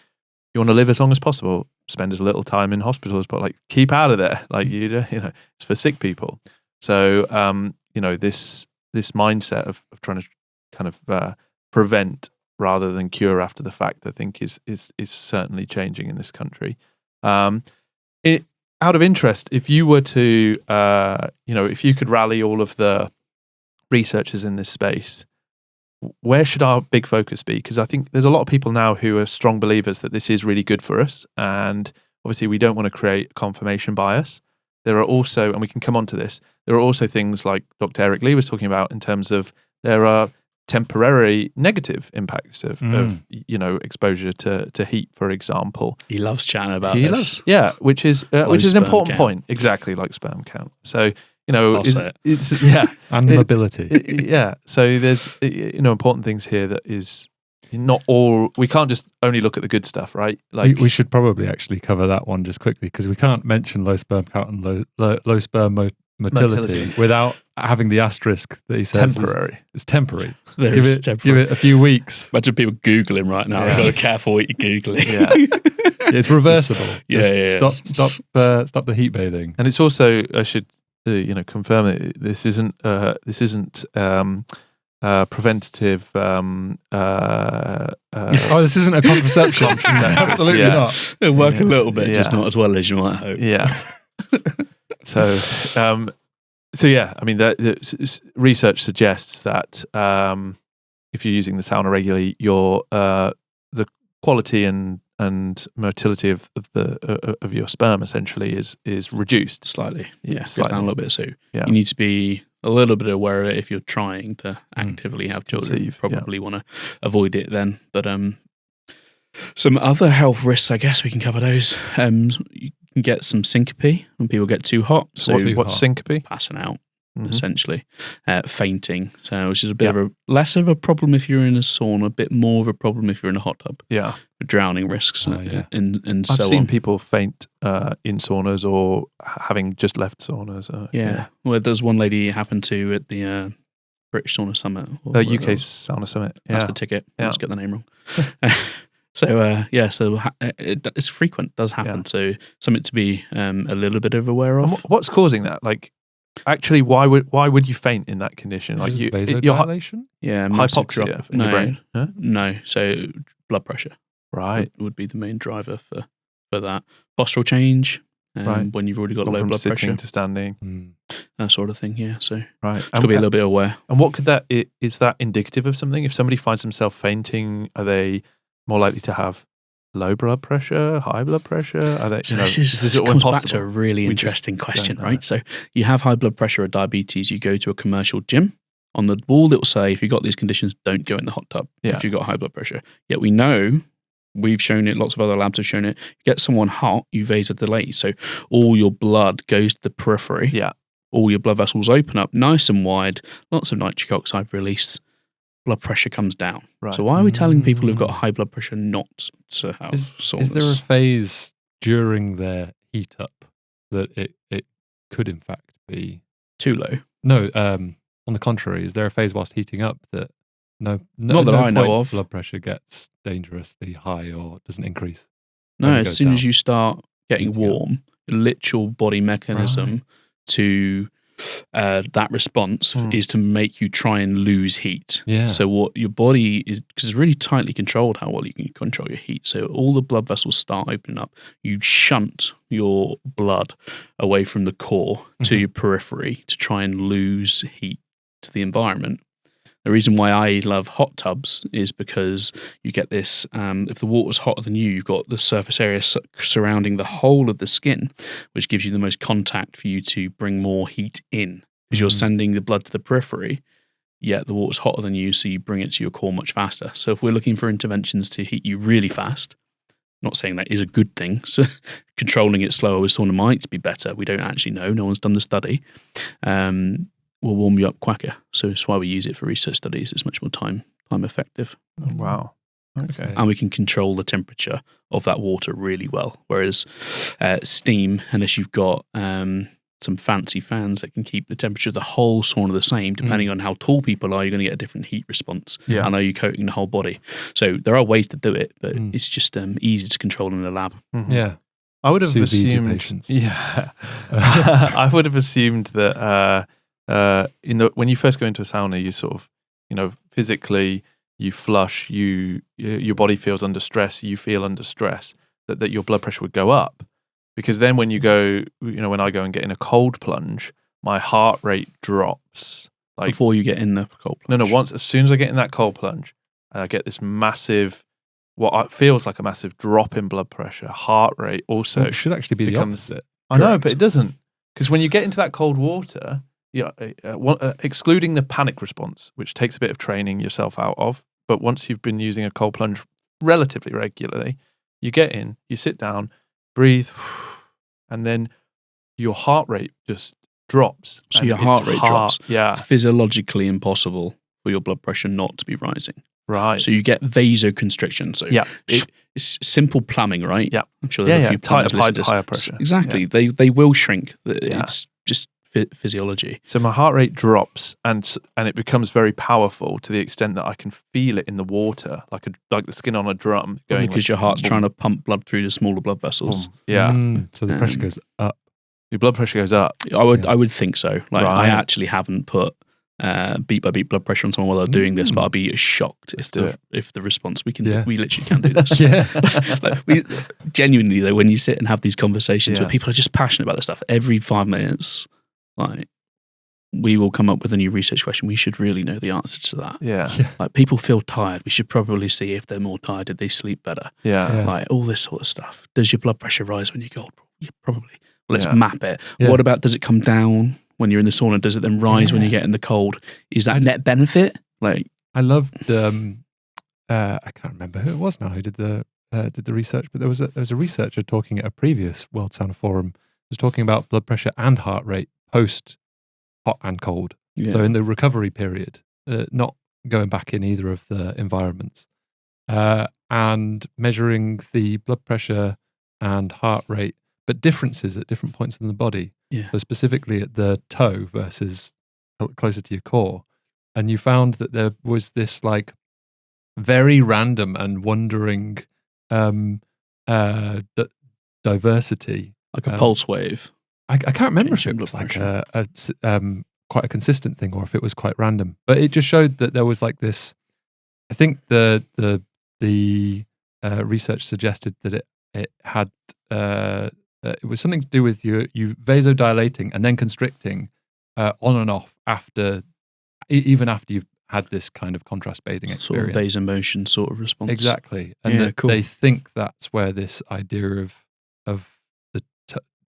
want to live as long as possible, spend as little time in hospitals, but keep out of there. It's for sick people. So this mindset of trying to kind of prevent rather than cure after the fact, I think is certainly changing in this country. Out of interest, if you were to, if you could rally all of the researchers in this space, where should our big focus be? Because I think there's a lot of people now who are strong believers that this is really good for us. And obviously we don't want to create confirmation bias. There are also, and we can come on to this, there are also things like Dr. Eric Lee was talking about in terms of there are temporary negative impacts of exposure to heat, for example. He loves chatting about this. Which is an important point. Exactly, like sperm count. So, it's and mobility. So there's important things here that is not all. We can't just only look at the good stuff, right? Like we should probably actually cover that one just quickly, because we can't mention low sperm count and low sperm motility without having the asterisk that he says temporary. It's temporary. Give it a few weeks. Imagine people Googling right now. You've got to be careful what you're Googling. It's reversible. Stop the heat bathing. And it's also, I should confirm that this isn't preventative. This isn't a contraception. Absolutely not. It'll work a little bit, just not as well as you might hope. Yeah. So I mean, the research suggests that if you're using the sauna regularly, the quality and motility of your sperm essentially is reduced slightly. Yes, down a little bit. So you need to be a little bit aware of it if you're trying to actively have children. You probably want to avoid it then. But some other health risks, I guess we can cover those. You can get some syncope when people get too hot. So what's syncope? Passing out, essentially. Fainting, which is a bit of less of a problem if you're in a sauna, a bit more of a problem if you're in a hot tub. Yeah. Drowning risks and so on. I've seen people faint in saunas or having just left saunas. Well, there's one lady it happened to at the British Sauna Summit. UK Sauna Summit. That's the ticket. Let's get the name wrong. So it's frequent, does happen. Yeah. So something to be a little bit aware of. And what's causing that? Like, actually, why would you faint in that condition? Like vasodilation? Hypoxia in your brain? Huh? No, so blood pressure. Right. Would be the main driver for that. Postural change. When you've already got low blood sitting pressure to standing, that sort of thing. Yeah, so right, got to be a little bit aware. And what could that is that indicative of something? If somebody finds themselves fainting, are they more likely to have low blood pressure, high blood pressure? Are they? So this comes back to a really interesting question, right? So you have high blood pressure or diabetes. You go to a commercial gym. On the wall, it will say, if you've got these conditions, don't go in the hot tub. If you've got high blood pressure. Yet we know. We've shown it, lots of other labs have shown it. You get someone hot, you vasodilate. So all your blood goes to the periphery. Yeah. All your blood vessels open up nice and wide, lots of nitric oxide release, blood pressure comes down. Right. So why are we telling people who've got high blood pressure not to have saunas? Is there a phase during their heat up that it could in fact be too low? No, on the contrary, is there a phase whilst heating up that not that I know of. Blood pressure gets dangerously high or doesn't increase? No, as soon as you start getting warm, the literal body mechanism to that response is to make you try and lose heat. Yeah. So what your body is, because it's really tightly controlled how well you can control your heat. So all the blood vessels start opening up. You shunt your blood away from the core to your periphery to try and lose heat to the environment. The reason why I love hot tubs is because you get this, if the water's hotter than you've got the surface area surrounding the whole of the skin, which gives you the most contact for you to bring more heat in. Because you're sending the blood to the periphery, yet the water's hotter than you, so you bring it to your core much faster. So if we're looking for interventions to heat you really fast, not saying that is a good thing, so controlling it slower with sauna might be better. We don't actually know. No one's done the study. Will warm you up quicker. So that's why we use it for research studies. It's much more time effective. Oh, wow. Okay. And we can control the temperature of that water really well. Whereas steam, unless you've got some fancy fans that can keep the temperature of the whole sauna the same, depending on how tall people are, you're going to get a different heat response. Yeah. And are you coating the whole body? So there are ways to do it, but it's just easy to control in the lab. Yeah. I would have assumed. Yeah. I would have assumed that when you first go into a sauna, you sort of, physically you flush, your body feels under stress, you feel under stress, that your blood pressure would go up. Because then when you go, when I go and get in a cold plunge, my heart rate drops Like before you get in the cold plunge. No. As soon as I get in that cold plunge, I get this massive, feels like a massive drop in blood pressure, heart rate. Also, it should actually be the opposite. I know, but it doesn't, because when you get into that cold water, excluding the panic response, which takes a bit of training yourself out of, but once you've been using a cold plunge relatively regularly, you get in, you sit down, breathe, and then your heart rate just drops. So your heart rate drops. Yeah. Physiologically impossible for your blood pressure not to be rising. Right. So you get vasoconstriction. So it's simple plumbing, right? Yeah. I'm sure there are a few plumbers listening to this. Higher pressure. Exactly. Yeah. They will shrink. It's just physiology. So my heart rate drops and it becomes very powerful to the extent that I can feel it in the water, like the skin on a drum going. Because your heart's trying to pump blood through the smaller blood vessels. Yeah. So the pressure goes up. Your blood pressure goes up. I would think so. Like I actually haven't put beat by beat blood pressure on someone while they're doing this, but I'd be shocked if the response we literally can do this. Like genuinely though, when you sit and have these conversations where people are just passionate about this stuff, every 5 minutes, like we will come up with a new research question. We should really know the answer to that. Yeah. Like people feel tired. We should probably see if they're more tired, did they sleep better? Yeah. Like all this sort of stuff. Does your blood pressure rise when you go? Probably. Let's map it. Yeah. What about, does it come down when you're in the sauna? Does it then rise when you get in the cold? Is that net benefit? Like I loved, I can't remember who it was now who did the research, but there was a researcher talking at a previous World Sauna Forum, was talking about blood pressure and heart rate post hot and cold. Yeah. So in the recovery period, not going back in either of the environments, and measuring the blood pressure and heart rate, but differences at different points in the body. Yeah. So specifically at the toe versus closer to your core. And you found that there was this like very random and wondering diversity. Like a pulse wave. I can't remember if it was like quite a consistent thing or if it was quite random. But it just showed that there was like this, I think the research suggested that it had it was something to do with you vasodilating and then constricting on and off even after you've had this kind of contrast bathing experience. Sort of vasomotion sort of response. Exactly. And they think that's where this idea of the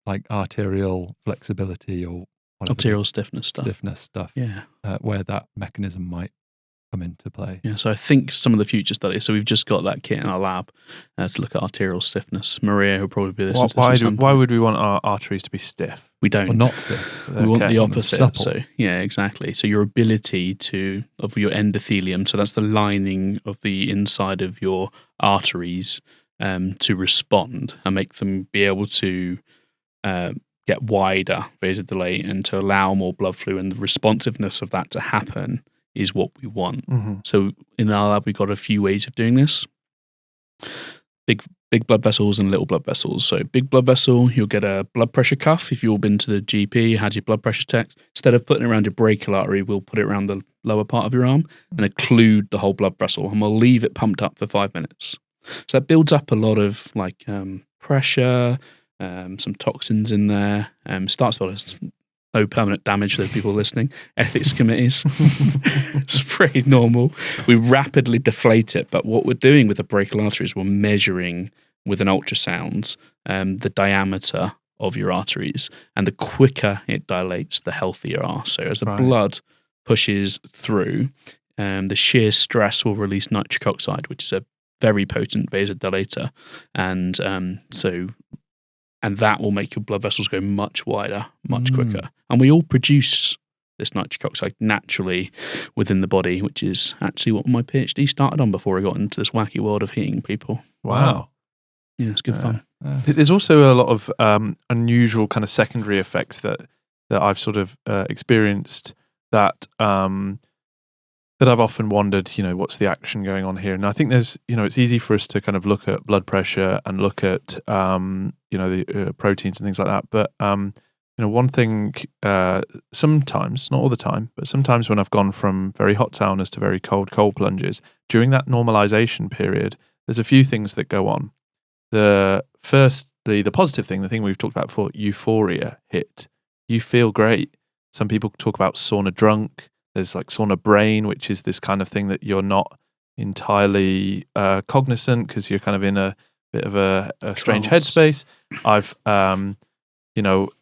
like arterial flexibility or arterial stiffness stuff. Yeah. Where that mechanism might come into play. Yeah, so I think some of the future studies, so we've just got that kit in our lab to look at arterial stiffness. Maria will probably be listening to this. Why would we want our arteries to be stiff? We don't. Or not stiff. We want the opposite. So yeah, exactly. So your ability of your endothelium, so that's the lining of the inside of your arteries, to respond and make them be able to get wider, vasodilate, and to allow more blood flow, and the responsiveness of that to happen is what we want. Mm-hmm. So in our lab, we've got a few ways of doing this. Big blood vessels and little blood vessels. So big blood vessel, you'll get a blood pressure cuff. If you've all been to the GP, had your blood pressure checked, instead of putting it around your brachial artery, we'll put it around the lower part of your arm and occlude the whole blood vessel, and we'll leave it pumped up for 5 minutes. So that builds up a lot of like pressure, some toxins in there, starts to no permanent damage for the people listening. Ethics committees. It's pretty normal. We rapidly deflate it, but what we're doing with the brachial artery is we're measuring with an ultrasound the diameter of your arteries, and the quicker it dilates, the healthier you are. So as the blood pushes through, the shear stress will release nitric oxide, which is a very potent vasodilator, and that will make your blood vessels go much wider, much quicker. And we all produce this nitric oxide naturally within the body, which is actually what my PhD started on before I got into this wacky world of heating people. Wow. Yeah, it's good fun. There's also a lot of unusual kind of secondary effects that I've sort of experienced that I've often wondered, what's the action going on here? And I think there's, it's easy for us to kind of look at blood pressure and look at, the proteins and things like that. But, one thing, sometimes, not all the time, but sometimes when I've gone from very hot saunas to very cold plunges, during that normalization period, there's a few things that go on. The positive thing, the thing we've talked about before, euphoria hit. You feel great. Some people talk about sauna drunk. There's like sauna brain, which is this kind of thing that you're not entirely cognizant because you're kind of in a bit of a strange headspace. I've,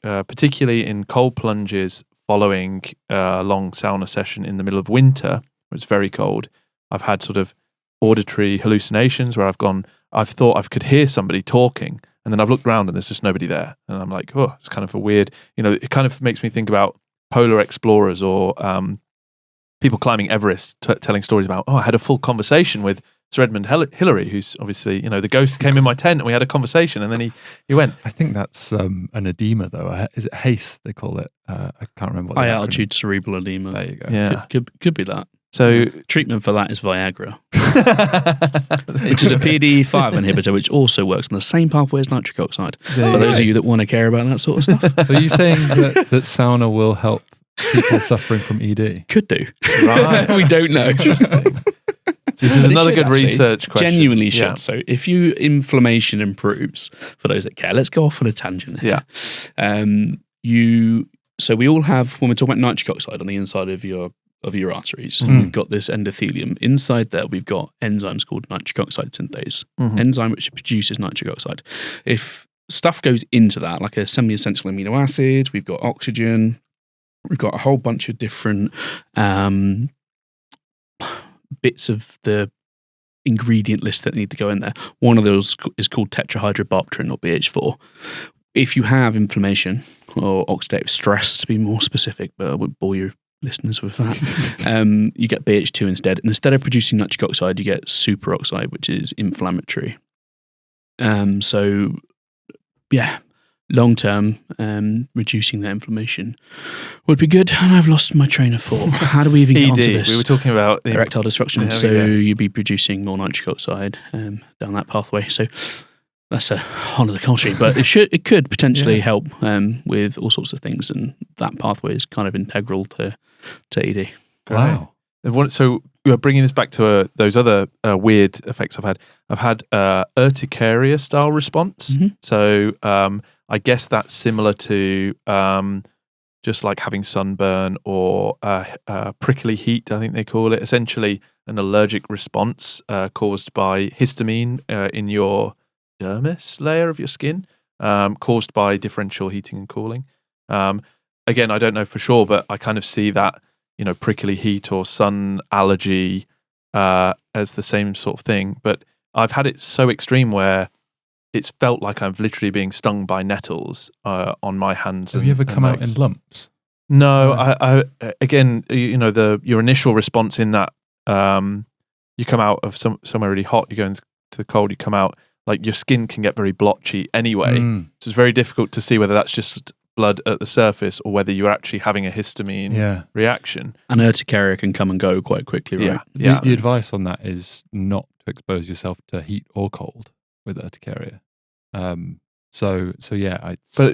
particularly in cold plunges following a long sauna session in the middle of winter, where it's very cold, I've had sort of auditory hallucinations where I've thought I could hear somebody talking, and then I've looked around and there's just nobody there. And I'm like, oh, it's kind of a weird, it kind of makes me think about polar explorers or people climbing Everest telling stories about, I had a full conversation with Sir Edmund Hillary, who's obviously, the ghost came in my tent and we had a conversation, and then he went. I think that's an edema, though. Is it HACE, they call it? I can't remember what high altitude cerebral edema. There you go. Yeah. Could be that. So treatment for that is Viagra, which is a PDE5 inhibitor, which also works on the same pathway as nitric oxide. For those of you that want to care about that sort of stuff. So are you saying that sauna will help people suffering from ED? Could do. Right. We don't know. Interesting. This is another good research question. Genuinely should. Yeah. So if inflammation improves, for those that care, let's go off on a tangent here. Yeah. So we all have, when we're talking about nitric oxide on the inside of your arteries, we've got this endothelium. Inside there, we've got enzymes called nitric oxide synthase, enzyme which produces nitric oxide. If stuff goes into that, like a semi-essential amino acid, we've got oxygen, we've got a whole bunch of different bits of the ingredient list that need to go in there. One of those is called tetrahydrobiopterin, or BH4. If you have inflammation or oxidative stress, to be more specific, but I would bore your listeners with that, you get BH2 instead. And instead of producing nitric oxide, you get superoxide, which is inflammatory. So, yeah, long term, reducing that inflammation would be good. And I've lost my train of thought. How do we even get onto this? We were talking about erectile dysfunction. So you'd be producing more nitric oxide down that pathway. So that's a whole other culture, but it could potentially help with all sorts of things, and that pathway is kind of integral to ED. Wow. So bringing this back to those other weird effects I've had urticaria style response. So I guess that's similar to just like having sunburn or prickly heat, I think they call it. Essentially an allergic response caused by histamine in your dermis layer of your skin, caused by differential heating and cooling. Again, I don't know for sure, but I kind of see that, prickly heat or sun allergy as the same sort of thing. But I've had it so extreme where it's felt like I'm literally being stung by nettles on my hands. Have you ever come out in lumps? No, I again, your initial response in that you come out of somewhere really hot, you go into the cold, you come out, like your skin can get very blotchy anyway. So it's very difficult to see whether that's just blood at the surface or whether you're actually having a histamine reaction. And urticaria can come and go quite quickly, right? Yeah. The advice on that is not to expose yourself to heat or cold with urticaria. But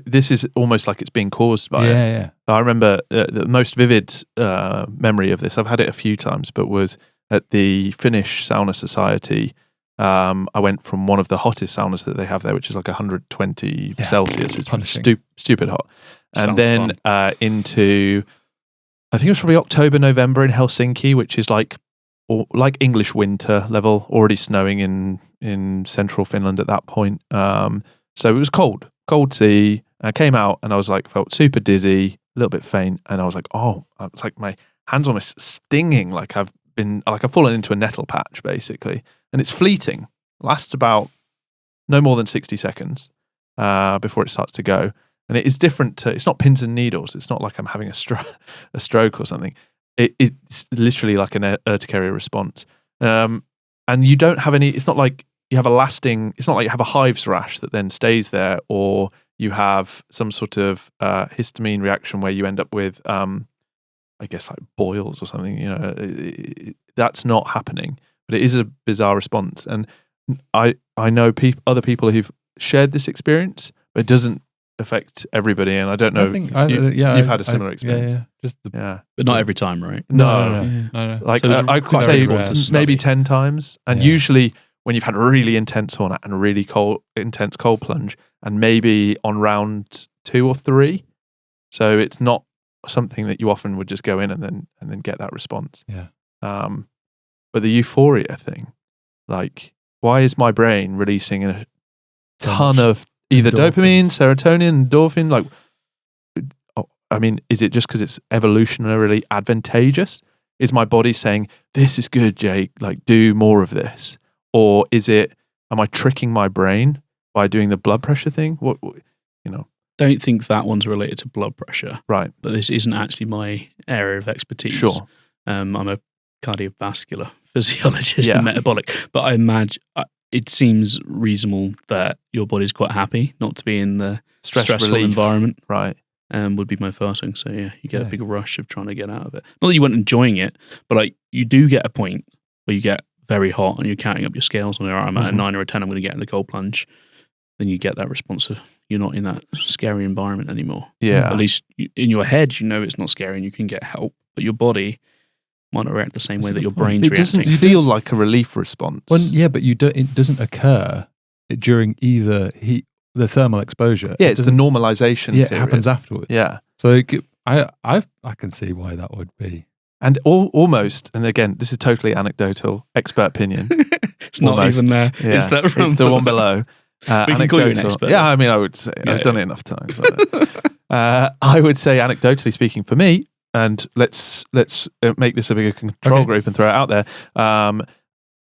this is almost like it's being caused by it. Yeah. I remember the most vivid memory of this, I've had it a few times, but was at the Finnish Sauna Society. I went from one of the hottest saunas that they have there, which is like 120 Celsius. It's stupid hot. And then into, I think it was probably October, November in Helsinki, which is like English winter level, already snowing in central Finland at that point. So it was cold sea. I came out and I was like, felt super dizzy, a little bit faint. And I was like, it's like my hands almost stinging, like I've fallen into a nettle patch basically. And it's fleeting, lasts about no more than 60 seconds before it starts to go. And it is different it's not pins and needles. It's not like I'm having a stroke or something. It's literally like an urticaria response. And you don't have any, it's not like you have it's not like you have a hives rash that then stays there, or you have some sort of histamine reaction where you end up with, I guess, like boils or something. That's not happening. But it is a bizarre response, and I know other people who've shared this experience, but it doesn't affect everybody. And I don't know. You've had a similar experience. But not every time, right? No. Like I could say maybe 10 times, and usually when you've had a really intense sauna and a really intense cold plunge, and maybe on round 2 or 3. So it's not something that you often would just go in and then get that response. Yeah. But the euphoria thing, like, why is my brain releasing a ton of either dopamine, serotonin, endorphin? Like, I mean, is it just because it's evolutionarily advantageous? Is my body saying, this is good, Jake, like, do more of this? Or am I tricking my brain by doing the blood pressure thing? What Don't think that one's related to blood pressure. Right. But this isn't actually my area of expertise. Sure. I'm a cardiovascular physiologist and metabolic, but I imagine it seems reasonable that your body's quite happy not to be in the stressful environment. Right. Would be my first thing. So yeah, you get a big rush of trying to get out of it. Not that you weren't enjoying it, but like you do get a point where you get very hot and you're counting up your scales and you're, I'm at a 9 or a 10, I'm going to get in the cold plunge. Then you get that response of you're not in that scary environment anymore. Yeah. At least in your head, you know it's not scary and you can get help, but your body might not react the same way that your brain's reacting. It doesn't feel like a relief response. Well, yeah, but it doesn't occur during either the thermal exposure. Yeah, it's the normalization period. It happens afterwards. Yeah. So I can see why that would be. And almost, and again, this is totally anecdotal, expert opinion. It's not even there. Yeah. It's the one below. We can call you an expert. Yeah, I mean, I would say I've done it enough times. I would say, anecdotally speaking, for me, and let's make this a bigger control group and throw it out there.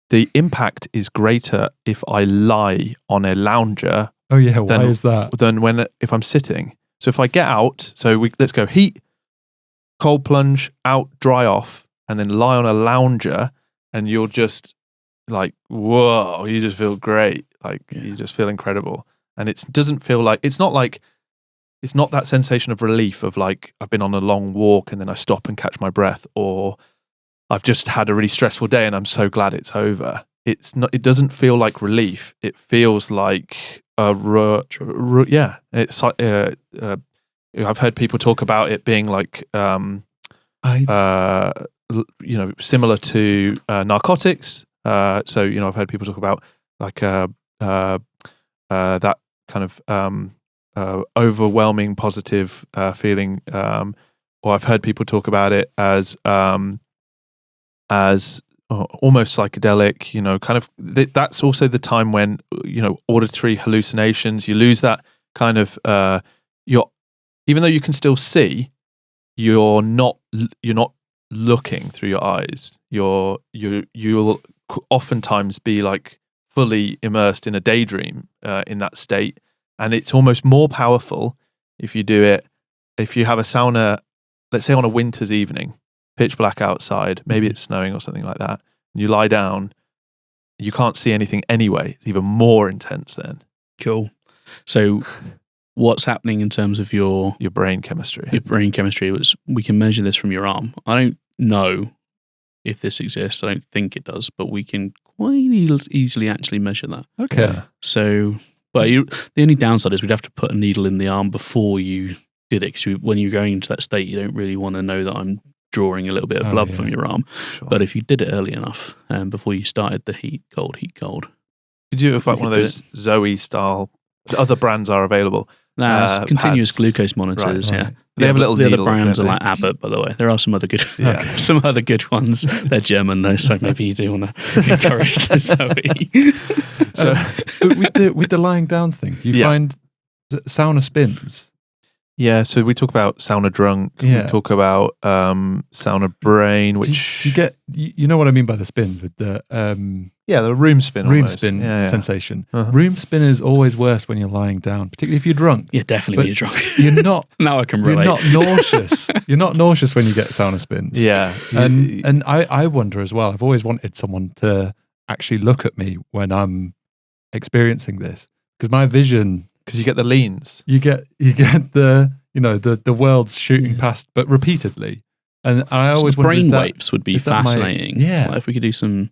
The impact is greater if I lie on a lounger. Oh yeah, why is that? Than if I'm sitting. So if I get out, let's go heat, cold plunge, out, dry off, and then lie on a lounger, and you're just like, whoa, you just feel great. Like you just feel incredible. And it doesn't feel like, it's not that sensation of relief of like, I've been on a long walk and then I stop and catch my breath, or I've just had a really stressful day and I'm so glad it's over. It doesn't feel like relief. It feels like it's like, I've heard people talk about it being like, similar to narcotics. So, I've heard people talk about like that kind of overwhelming positive feeling, or I've heard people talk about it as almost psychedelic. Kind of that's also the time when auditory hallucinations. You lose that kind of even though you can still see, you're not looking through your eyes. You'll oftentimes be like fully immersed in a daydream in that state, and it's almost more powerful if you do it. If you have a sauna, let's say on a winter's evening, pitch black outside, maybe it's snowing or something like that, and you lie down, you can't see anything anyway. It's even more intense then. Cool. So what's happening in terms of your brain chemistry? Your brain chemistry was, we can measure this from your arm. I don't know if this exists. I don't think it does, but we can quite easily actually measure that. Okay. Yeah. So, but the only downside is we'd have to put a needle in the arm before you did it. Because when you're going into that state, you don't really want to know that I'm drawing a little bit of blood from your arm. Sure. But if you did it early enough, before you started the heat cold, could you have like one of those Zoe style? Other brands are available. It's continuous glucose monitors. Right. Yeah, They have a little. The needle, other brands are don't like they? Abbott, by the way. There are some other good, Yeah. some other good ones. They're German though, so maybe you do want to encourage the Zoe. So with the lying down thing, do you find sauna spins? Yeah, so we talk about sauna drunk. We talk about sauna brain, which do you get. You know what I mean by the spins with the the room spin, spin sensation. Uh-huh. Room spin is always worse when you're lying down, particularly if you're drunk. Yeah, definitely when you're drunk. You're not. Now I can relate. You're not nauseous. You're not nauseous when you get sauna spins. Yeah, and I wonder as well. I've always wanted someone to actually look at me when I'm experiencing this, because my vision. Because you get the leans. You get the the world's shooting past, but repeatedly. And I always wonder, brain waves would be fascinating. Like if we could do some.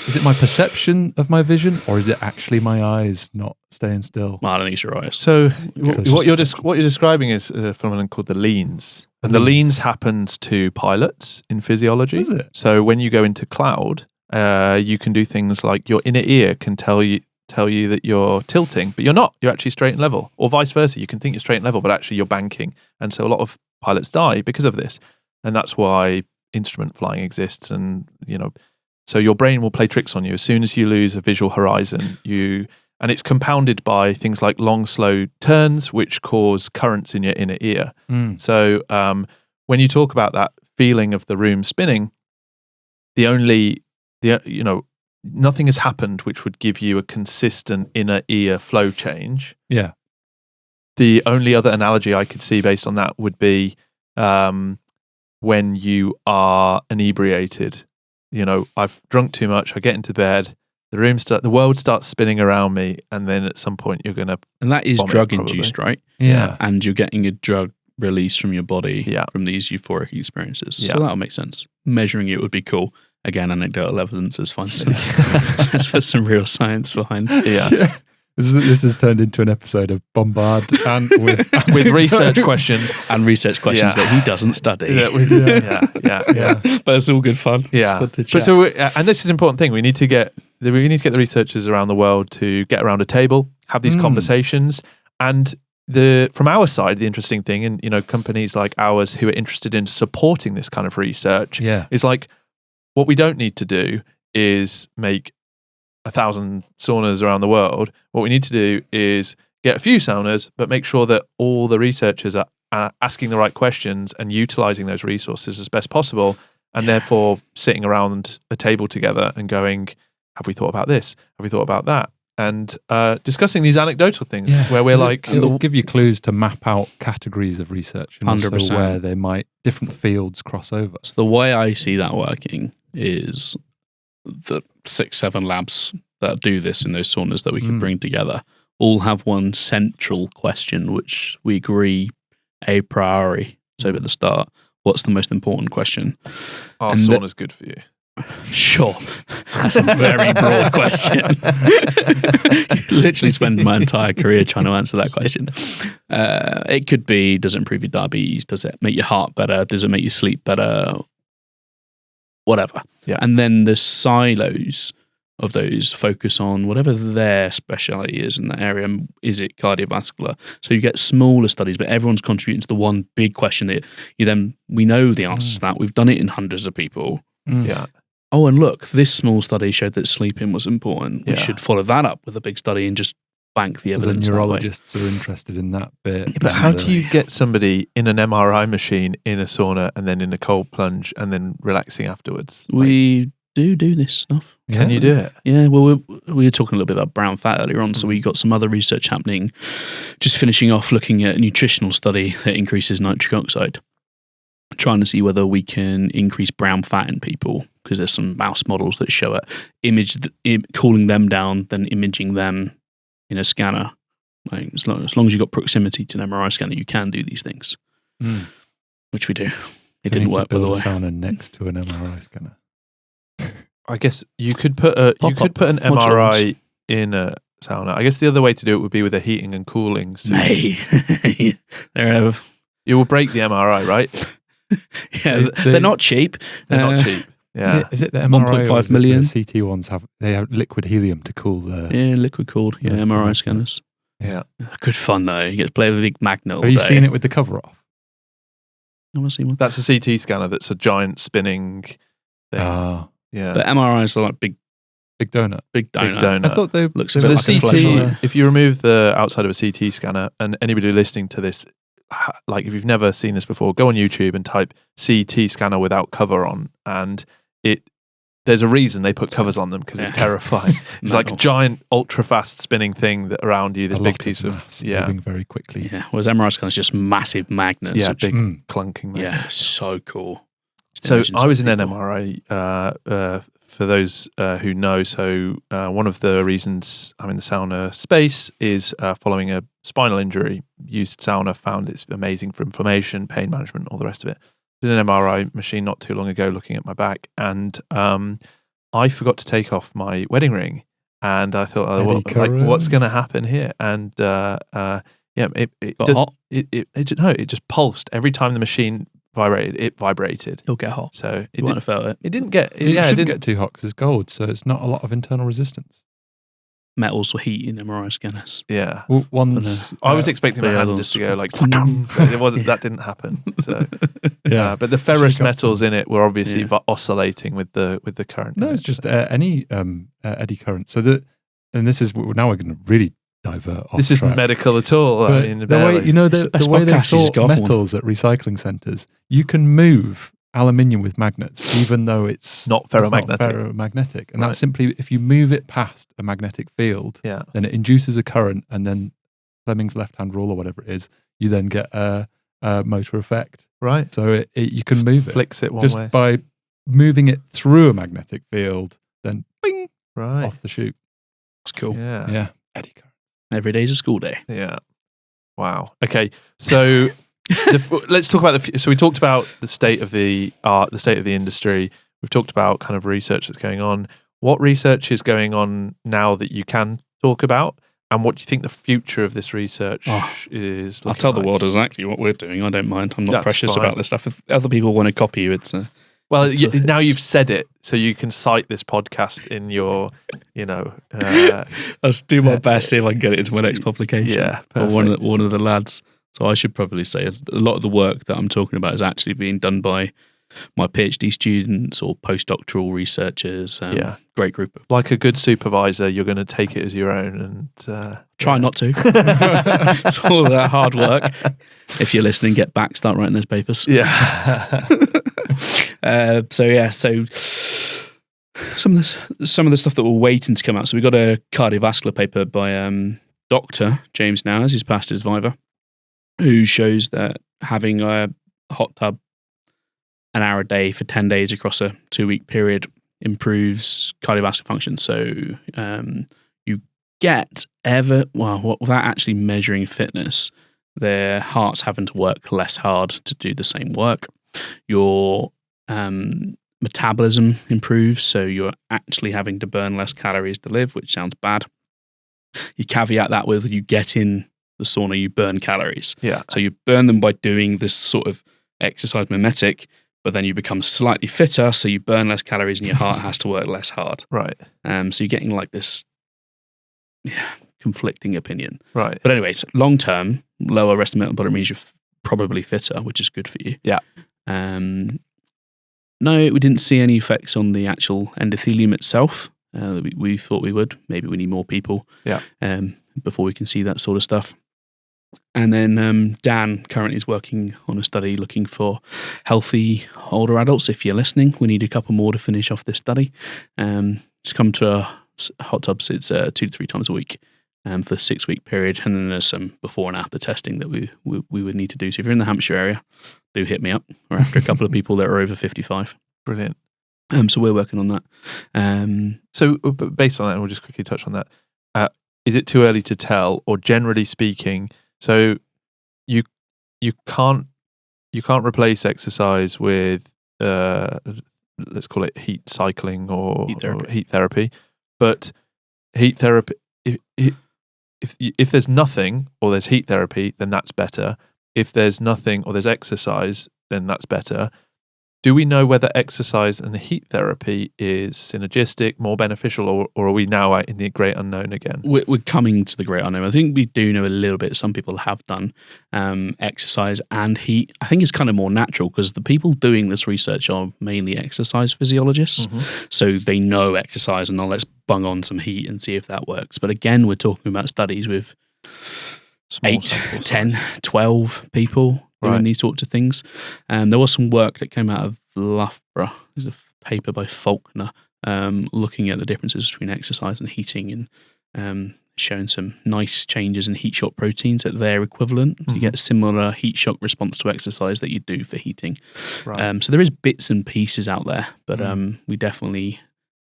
Is it my perception of my vision, or is it actually my eyes not staying still? Well, I don't think it's your eyes. So what you're describing is a phenomenon called the leans, and the leans happens to pilots in physiology. Is it? So when you go into cloud, you can do things like your inner ear can tell you that you're tilting, but you're not. You're actually straight and level, or vice versa. You can think you're straight and level, but actually you're banking. And so a lot of pilots die because of this. And that's why instrument flying exists. And, so your brain will play tricks on you. As soon as you lose a visual horizon, and it's compounded by things like long, slow turns, which cause currents in your inner ear. So when you talk about that feeling of the room spinning, nothing has happened which would give you a consistent inner ear flow change. Yeah. The only other analogy I could see based on that would be when you are inebriated. I've drunk too much, I get into bed, the world starts spinning around me, and then at some point you're going to... And that is drug-induced, right? Yeah. And you're getting a drug release from your body from these euphoric experiences. Yeah. So that'll make sense. Measuring it would be cool. Again, anecdotal evidence is fine. Let's put some real science behind. Yeah. This has turned into an episode of Bombard and with research questions and research questions that he doesn't study. Yeah. But it's all good fun. Yeah. And this is an important thing. We need to get the researchers around the world to get around a table, have these conversations, and from our side, the interesting thing, and companies like ours who are interested in supporting this kind of research, is like, what we don't need to do is make 1,000 saunas around the world. What we need to do is get a few saunas, but make sure that all the researchers are asking the right questions and utilizing those resources as best possible, and therefore sitting around a table together and going, have we thought about this? Have we thought about that? And discussing these anecdotal things where we're it'll give you clues to map out categories of research and 100%. Also where they might, different fields cross over. So the way I see that working is the 6-7 labs that do this in those saunas that we can bring together all have one central question, which we agree a priori. So at the start, what's the most important question? Are saunas good for you? Sure. That's a very broad question. Literally spend my entire career trying to answer that question. It could be, does it improve your diabetes? Does it make your heart better? Does it make you sleep better? Whatever. Yeah. And then the silos of those focus on whatever their speciality is in that area. Is it cardiovascular? So you get smaller studies, but everyone's contributing to the one big question that we know the answers to that. We've done it in hundreds of people. Yeah. Oh, and look, this small study showed that sleeping was important. We should follow that up with a big study and just bank the evidence. The neurologists are interested in that bit. Yeah, but how do you get somebody in an MRI machine, in a sauna, and then in a cold plunge, and then relaxing afterwards? We do this stuff. Can you do it? Yeah, well, we were talking a little bit about brown fat earlier on, so we got some other research happening, just finishing off looking at a nutritional study that increases nitric oxide, trying to see whether we can increase brown fat in people, because there's some mouse models that show it, cooling them down, then imaging them in a scanner. Like, as long as you've got proximity to an MRI scanner, you can do these things, which we do. It didn't work, by the way. Sauna next to an MRI scanner. I guess you could put an MRI in a sauna. I guess the other way to do it would be with a heating and cooling suit. They're You will break the MRI, right? they're not cheap. They're not cheap. Yeah. Is it the MRI 1.5 million? The CT ones have liquid helium to cool the... Yeah, liquid cooled. Yeah, MRI scanners. Yeah. Good fun though. You get to play with a big magnet all day. Have you seen it with the cover off? I want to see one. That's a CT scanner that's a giant spinning thing. Yeah. But MRIs are like big donut. Big donut. I thought they looks so a bit the like CT, a flashlight. if you remove the outside of a CT scanner, and anybody listening to this, like if you've never seen this before, go on YouTube and type CT scanner without cover on, and there's a reason they put covers on them, because it's terrifying. It's like a giant ultra fast spinning thing that around you, this big piece of moving very quickly. Yeah, whereas MRI scanners just massive magnets. Yeah, big clunking magnets. Yeah, so cool. So I was in an MRI, for those who know. So one of the reasons I'm in the sauna space is following a spinal injury, used sauna, found it's amazing for inflammation, pain management, all the rest of it. Did an MRI machine not too long ago looking at my back, and I forgot to take off my wedding ring. And I thought, what's going to happen here? And it just pulsed every time the machine vibrated. It vibrated. It'll get hot. So you wouldn't have felt it. It didn't get. It didn't get too hot because it's gold, so it's not a lot of internal resistance. metals or heat in MRI scanners. Yeah. Well, one's I was expecting my hand just to go like, it wasn't. That didn't happen. So but the ferrous metals in it were obviously oscillating with the current. No, it's just any eddy current. So this is now we're going to really divert off. This isn't medical at all. But I mean, the way the way they sort metals at recycling centres, you can move aluminium with magnets, even though it's not ferromagnetic. And that's simply if you move it past a magnetic field, then it induces a current, and then Fleming's left-hand rule or whatever it is, you then get a motor effect. Right. So you can move flicks it one just way by moving it through a magnetic field. Then bing, off the chute. That's cool. Yeah. Eddy current. Every day's a school day. Yeah. Wow. Okay. So. Let's talk about so we talked about the state of the art, the state of the industry. We've talked about kind of research that's going on. What research is going on now that you can talk about, and what do you think the future of this research is? I'll tell the world exactly what we're doing. I don't mind. I'm not precious about this stuff. If other people want to copy you, now you've said it, so you can cite this podcast in your, I'll do my best, see if I can get it into my next publication. Yeah, or one of the lads. So I should probably say a lot of the work that I'm talking about is actually being done by my PhD students or postdoctoral researchers. Great group. Like a good supervisor, you're going to take it as your own and try not to. It's all that hard work. If you're listening, get back, start writing those papers. Yeah. So some of the stuff that we're waiting to come out. So we got a cardiovascular paper by Dr. James Nowers, who's passed his Viva, who shows that having a hot tub an hour a day for 10 days across a 2-week period improves cardiovascular function. So you get without actually measuring fitness, their heart's having to work less hard to do the same work. Your metabolism improves, so you're actually having to burn less calories to live, which sounds bad. You caveat that with you get in the sauna, you burn calories. Yeah. So you burn them by doing this sort of exercise mimetic, but then you become slightly fitter, so you burn less calories and your heart has to work less hard. Right. So you're getting like this conflicting opinion. Right. But anyways, long term, lower rest of metabolic means you're probably fitter, which is good for you. Yeah. No, we didn't see any effects on the actual endothelium itself. We thought we would. Maybe we need more people. Yeah. Before we can see that sort of stuff. And then Dan currently is working on a study looking for healthy older adults. If you're listening, we need a couple more to finish off this study. Just come to our hot tubs. It's 2 to 3 times a week for a 6-week period. And then there's some before and after testing that we would need to do. So if you're in the Hampshire area, do hit me up. We're after a couple of people that are over 55. Brilliant. So we're working on that. So based on that, and we'll just quickly touch on that. Is it too early to tell, or generally speaking, so you can't replace exercise with let's call it heat cycling or heat therapy, but heat therapy if there's nothing or there's heat therapy, then that's better. If there's nothing or there's exercise, then that's better. Do we know whether exercise and heat therapy is synergistic, more beneficial, or are we now in the great unknown again? We're coming to the great unknown. I think we do know a little bit. Some people have done exercise and heat. I think it's kind of more natural because the people doing this research are mainly exercise physiologists. Mm-hmm. So they know exercise and now let's bung on some heat and see if that works. But again, we're talking about studies with 8, 10, 12 people doing these sorts of things. There was some work that came out of Loughborough. There's a paper by Faulkner looking at the differences between exercise and heating and showing some nice changes in heat shock proteins at their equivalent. Mm-hmm. You get a similar heat shock response to exercise that you do for heating. Right. So there is bits and pieces out there, but we definitely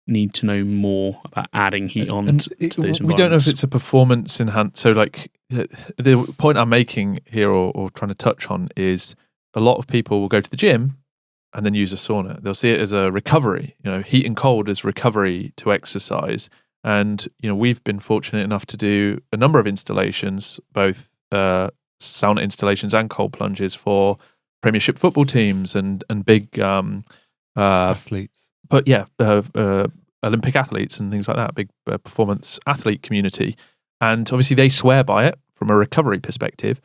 need to know more about adding heat on to those environments. We don't know if it's a performance enhance. So like the point I'm making here or trying to touch on is a lot of people will go to the gym and then use a sauna. They'll see it as a recovery, heat and cold as recovery to exercise. And, we've been fortunate enough to do a number of installations, both sauna installations and cold plunges for Premiership football teams and big athletes. But yeah, Olympic athletes and things like that, big performance athlete community. And obviously they swear by it from a recovery perspective.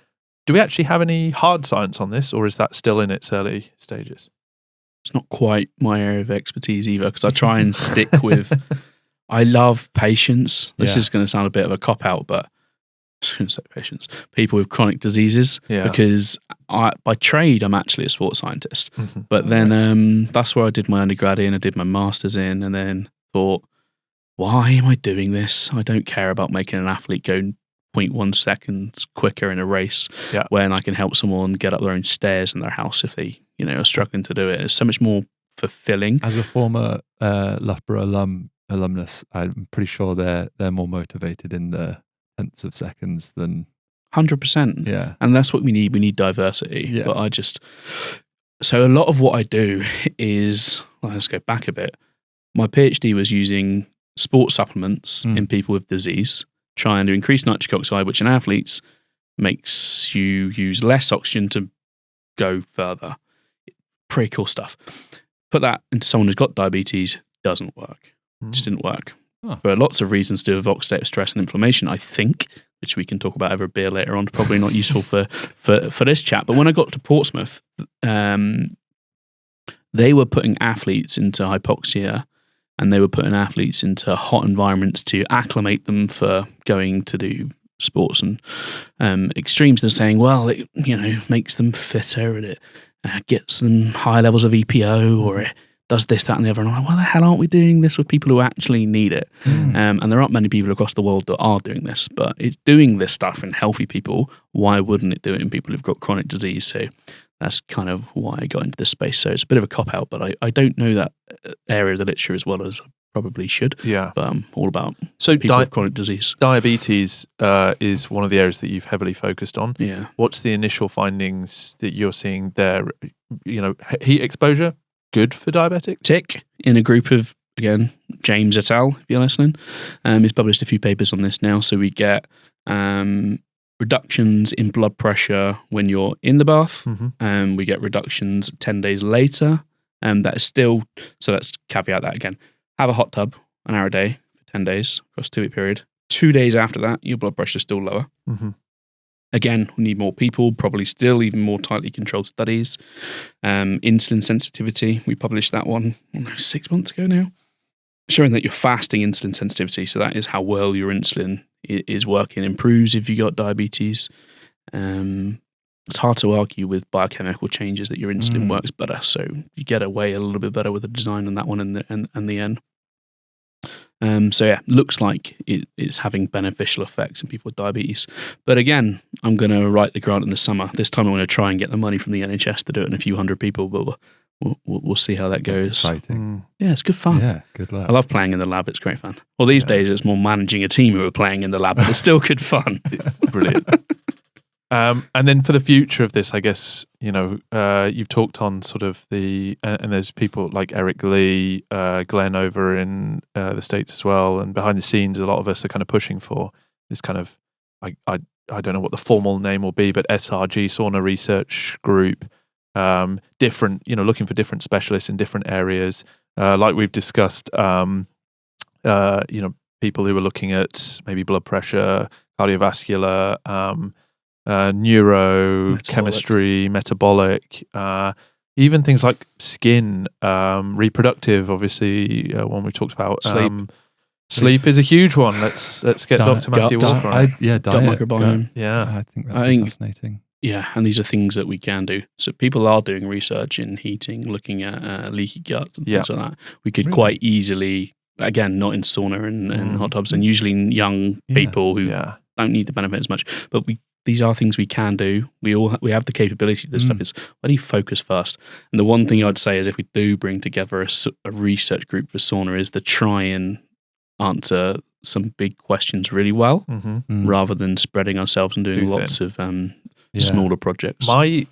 Do we actually have any hard science on this, or is that still in its early stages? It's not quite my area of expertise either, because I try and stick with, I love patients. This is going to sound a bit of a cop-out, but I shouldn't say patients. People with chronic diseases, because by trade, I'm actually a sports scientist. But then that's where I did my undergrad in, I did my master's in, and then thought, why am I doing this? I don't care about making an athlete go 0.1 seconds quicker in a race when I can help someone get up their own stairs in their house if they, are struggling to do it. It's so much more fulfilling. As a former Loughborough alumnus, I'm pretty sure they're more motivated in the tenths of seconds than 100%. Yeah. And that's what we need. We need diversity. Yeah. But so a lot of what I do is, let's go back a bit. My PhD was using sports supplements in people with disease, trying to increase nitric oxide, which in athletes makes you use less oxygen to go further. Pretty cool stuff. Put that into someone who's got diabetes, doesn't work. It just didn't work. For lots of reasons to do with oxidative stress and inflammation, I think, which we can talk about over a beer later on. Probably not useful for this chat. But when I got to Portsmouth, they were putting athletes into hypoxia, and they were putting athletes into hot environments to acclimate them for going to do sports and extremes. They're saying, well, it makes them fitter, and it gets them high levels of EPO, or it does this, that, and the other. And I'm like, why the hell aren't we doing this with people who actually need it? And there aren't many people across the world that are doing this, but it's doing this stuff in healthy people. Why wouldn't it do it in people who've got chronic disease? So that's kind of why I got into this space. So it's a bit of a cop-out, but I don't know that area of the literature as well as I probably should. Yeah. But I'm all about so people with chronic disease. Diabetes is one of the areas that you've heavily focused on. Yeah. What's the initial findings that you're seeing there? Heat exposure, good for diabetic? Tick, in a group of, again, James et al., if you're listening. He's published a few papers on this now. So we get reductions in blood pressure when you're in the bath, and we get reductions 10 days later. That is still, so let's caveat that again. Have a hot tub an hour a day for 10 days across a 2-week period. 2 days after that, your blood pressure is still lower. Again, we need more people, probably still even more tightly controlled studies. Insulin sensitivity, we published that one 6 months ago now, showing that your fasting insulin sensitivity, so that is how well your insulin is working, improves if you got diabetes. It's hard to argue with biochemical changes that your insulin works better, so you get away a little bit better with the design on that one and the end. So yeah, looks like it's having beneficial effects in people with diabetes. But again, I'm going to write the grant in the summer. This time I'm going to try and get the money from the NHS to do it in a few hundred people, but we'll see how that goes. That's exciting. Yeah, it's good fun. Yeah, good luck. I love playing in the lab. It's great fun. Well, these days it's more managing a team who are playing in the lab, but it's still good fun. Brilliant. And then for the future of this, I guess, you've talked on sort of and there's people like Eric Lee, Glenn over in the States as well. And behind the scenes, a lot of us are kind of pushing for this kind of, I don't know what the formal name will be, but SRG, Sauna Research Group, different, looking for different specialists in different areas. Like we've discussed, people who are looking at maybe blood pressure, cardiovascular, neurochemistry, metabolic, even things like skin, reproductive, obviously, one we talked about. Sleep is a huge one. Let's get Dr. Matthew Walker on. Gut microbiome. Yeah. I think that's fascinating. Yeah, and these are things that we can do. So people are doing research in heating, looking at leaky guts and things like that. We could quite easily, again, not in sauna and hot tubs, and usually in young people who don't need the benefit as much, but these are things we can do. We have the capability to do this stuff. Is where do you focus first? And the one thing I'd say is if we do bring together a research group for sauna is to try and answer some big questions really well, rather than spreading ourselves and doing lots of smaller projects. My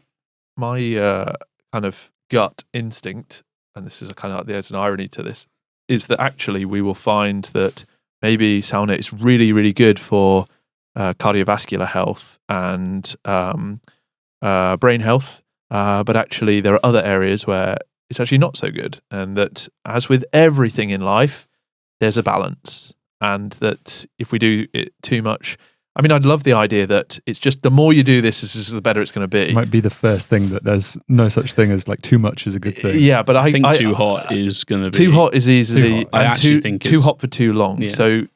kind of gut instinct, and this is kind of like there's an irony to this, is that actually we will find that maybe sauna is really, really good for cardiovascular health and brain health, but actually there are other areas where it's actually not so good, and that as with everything in life, there's a balance, and that if we do it too much, I mean, I'd love the idea that it's just the more you do this, the better it's going to be. It might be the first thing that there's no such thing as like too much is a good thing. Yeah, but I think too hot is going to be... Too hot is easily... Too hot. I actually think too it's... hot for too long. Yeah. So,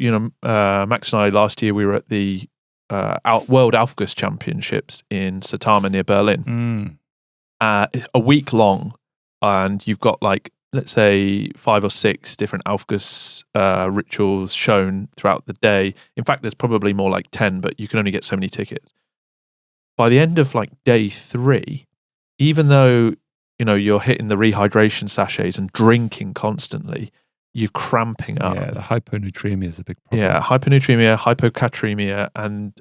Max and I, last year, we were at the World Aufguss Championships in Saitama near Berlin. A week long, and you've got like, let's say 5 or 6 different Aufguss rituals shown throughout the day. In fact, there's probably more like 10, but you can only get so many tickets. By the end of like day 3, even though, you're hitting the rehydration sachets and drinking constantly, you're cramping up. Yeah, the hyponatremia is a big problem. Yeah, hyponatremia, hypocatremia, and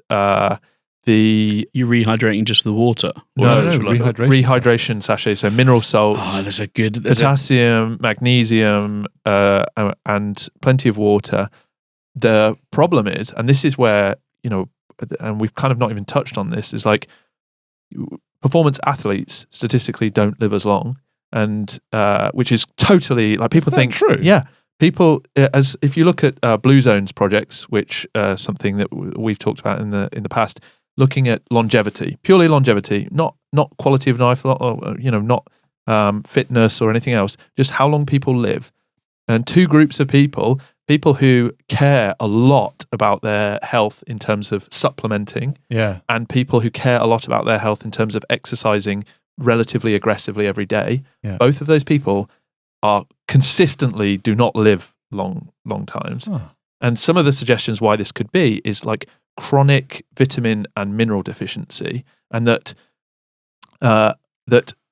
You're rehydrating just the water? No, rehydration sachets, so mineral salts, there's a good... potassium, magnesium, and plenty of water. The problem is, and this is where, and we've kind of not even touched on this, is like performance athletes statistically don't live as long, and which is totally, like, people think... true? Yeah. People, as if you look at Blue Zones projects, which something that we've talked about in the past, looking at longevity, purely longevity, not quality of life, or, not fitness or anything else, just how long people live. And 2 groups of people who care a lot about their health in terms of supplementing, and people who care a lot about their health in terms of exercising relatively aggressively every day. Yeah. Both of those people are consistently do not live long times. Oh. And some of the suggestions why this could be is like chronic vitamin and mineral deficiency, and that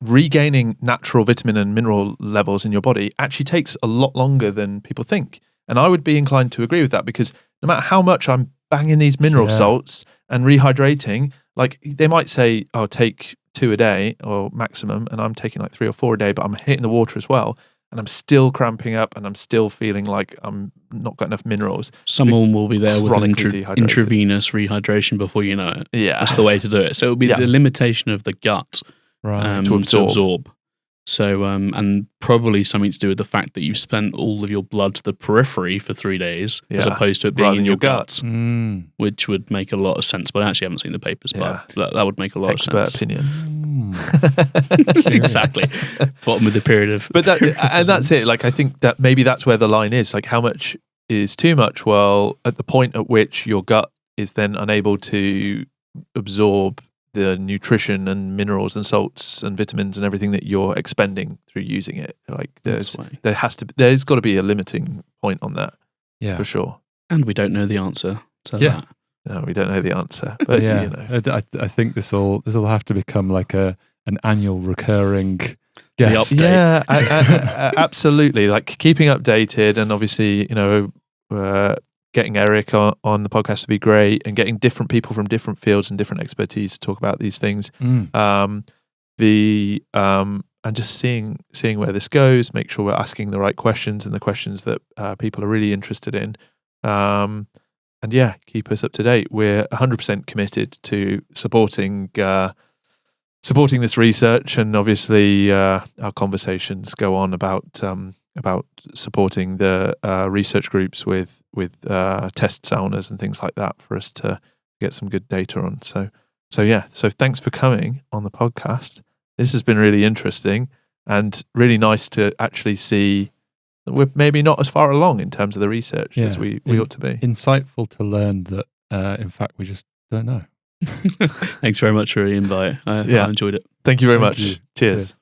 regaining natural vitamin and mineral levels in your body actually takes a lot longer than people think. And I would be inclined to agree with that, because no matter how much I'm banging these mineral salts and rehydrating, like they might say, take 2 a day or maximum, and I'm taking like 3 or 4 a day, but I'm hitting the water as well. And I'm still cramping up, and I'm still feeling like I'm not got enough minerals. Someone will be there with an intravenous rehydration before you know it. Yeah. That's the way to do it. So it'll be the limitation of the gut to absorb. So, and probably something to do with the fact that you've spent all of your blood to the periphery for 3 days, as opposed to it being in your gut, which would make a lot of sense. But I actually haven't seen the papers, but that would make a lot of sense. Expert opinion. Exactly. Bottom of the period of... But that's it. Like, I think that maybe that's where the line is. Like, how much is too much? Well, at the point at which your gut is then unable to absorb the nutrition and minerals and salts and vitamins and everything that you're expending through using it. Like, there's got to be a limiting point on that. Yeah, for sure. And we don't know the answer to that. No, we don't know the answer. But I think this will have to become like an annual recurring guest. Yeah, absolutely. Like, keeping updated, and obviously, getting Eric on the podcast would be great, and getting different people from different fields and different expertise to talk about these things. And just seeing where this goes, make sure we're asking the right questions and the questions that people are really interested in. And keep us up to date. We're 100% committed to supporting this research, and obviously our conversations go on about supporting the research groups with test saunas and things like that for us to get some good data on. So thanks for coming on the podcast. This has been really interesting and really nice to actually see that we're maybe not as far along in terms of the research as we ought to be. Insightful to learn that, in fact, we just don't know. Thanks very much for the invite. I enjoyed it. Thank you very much. Cheers.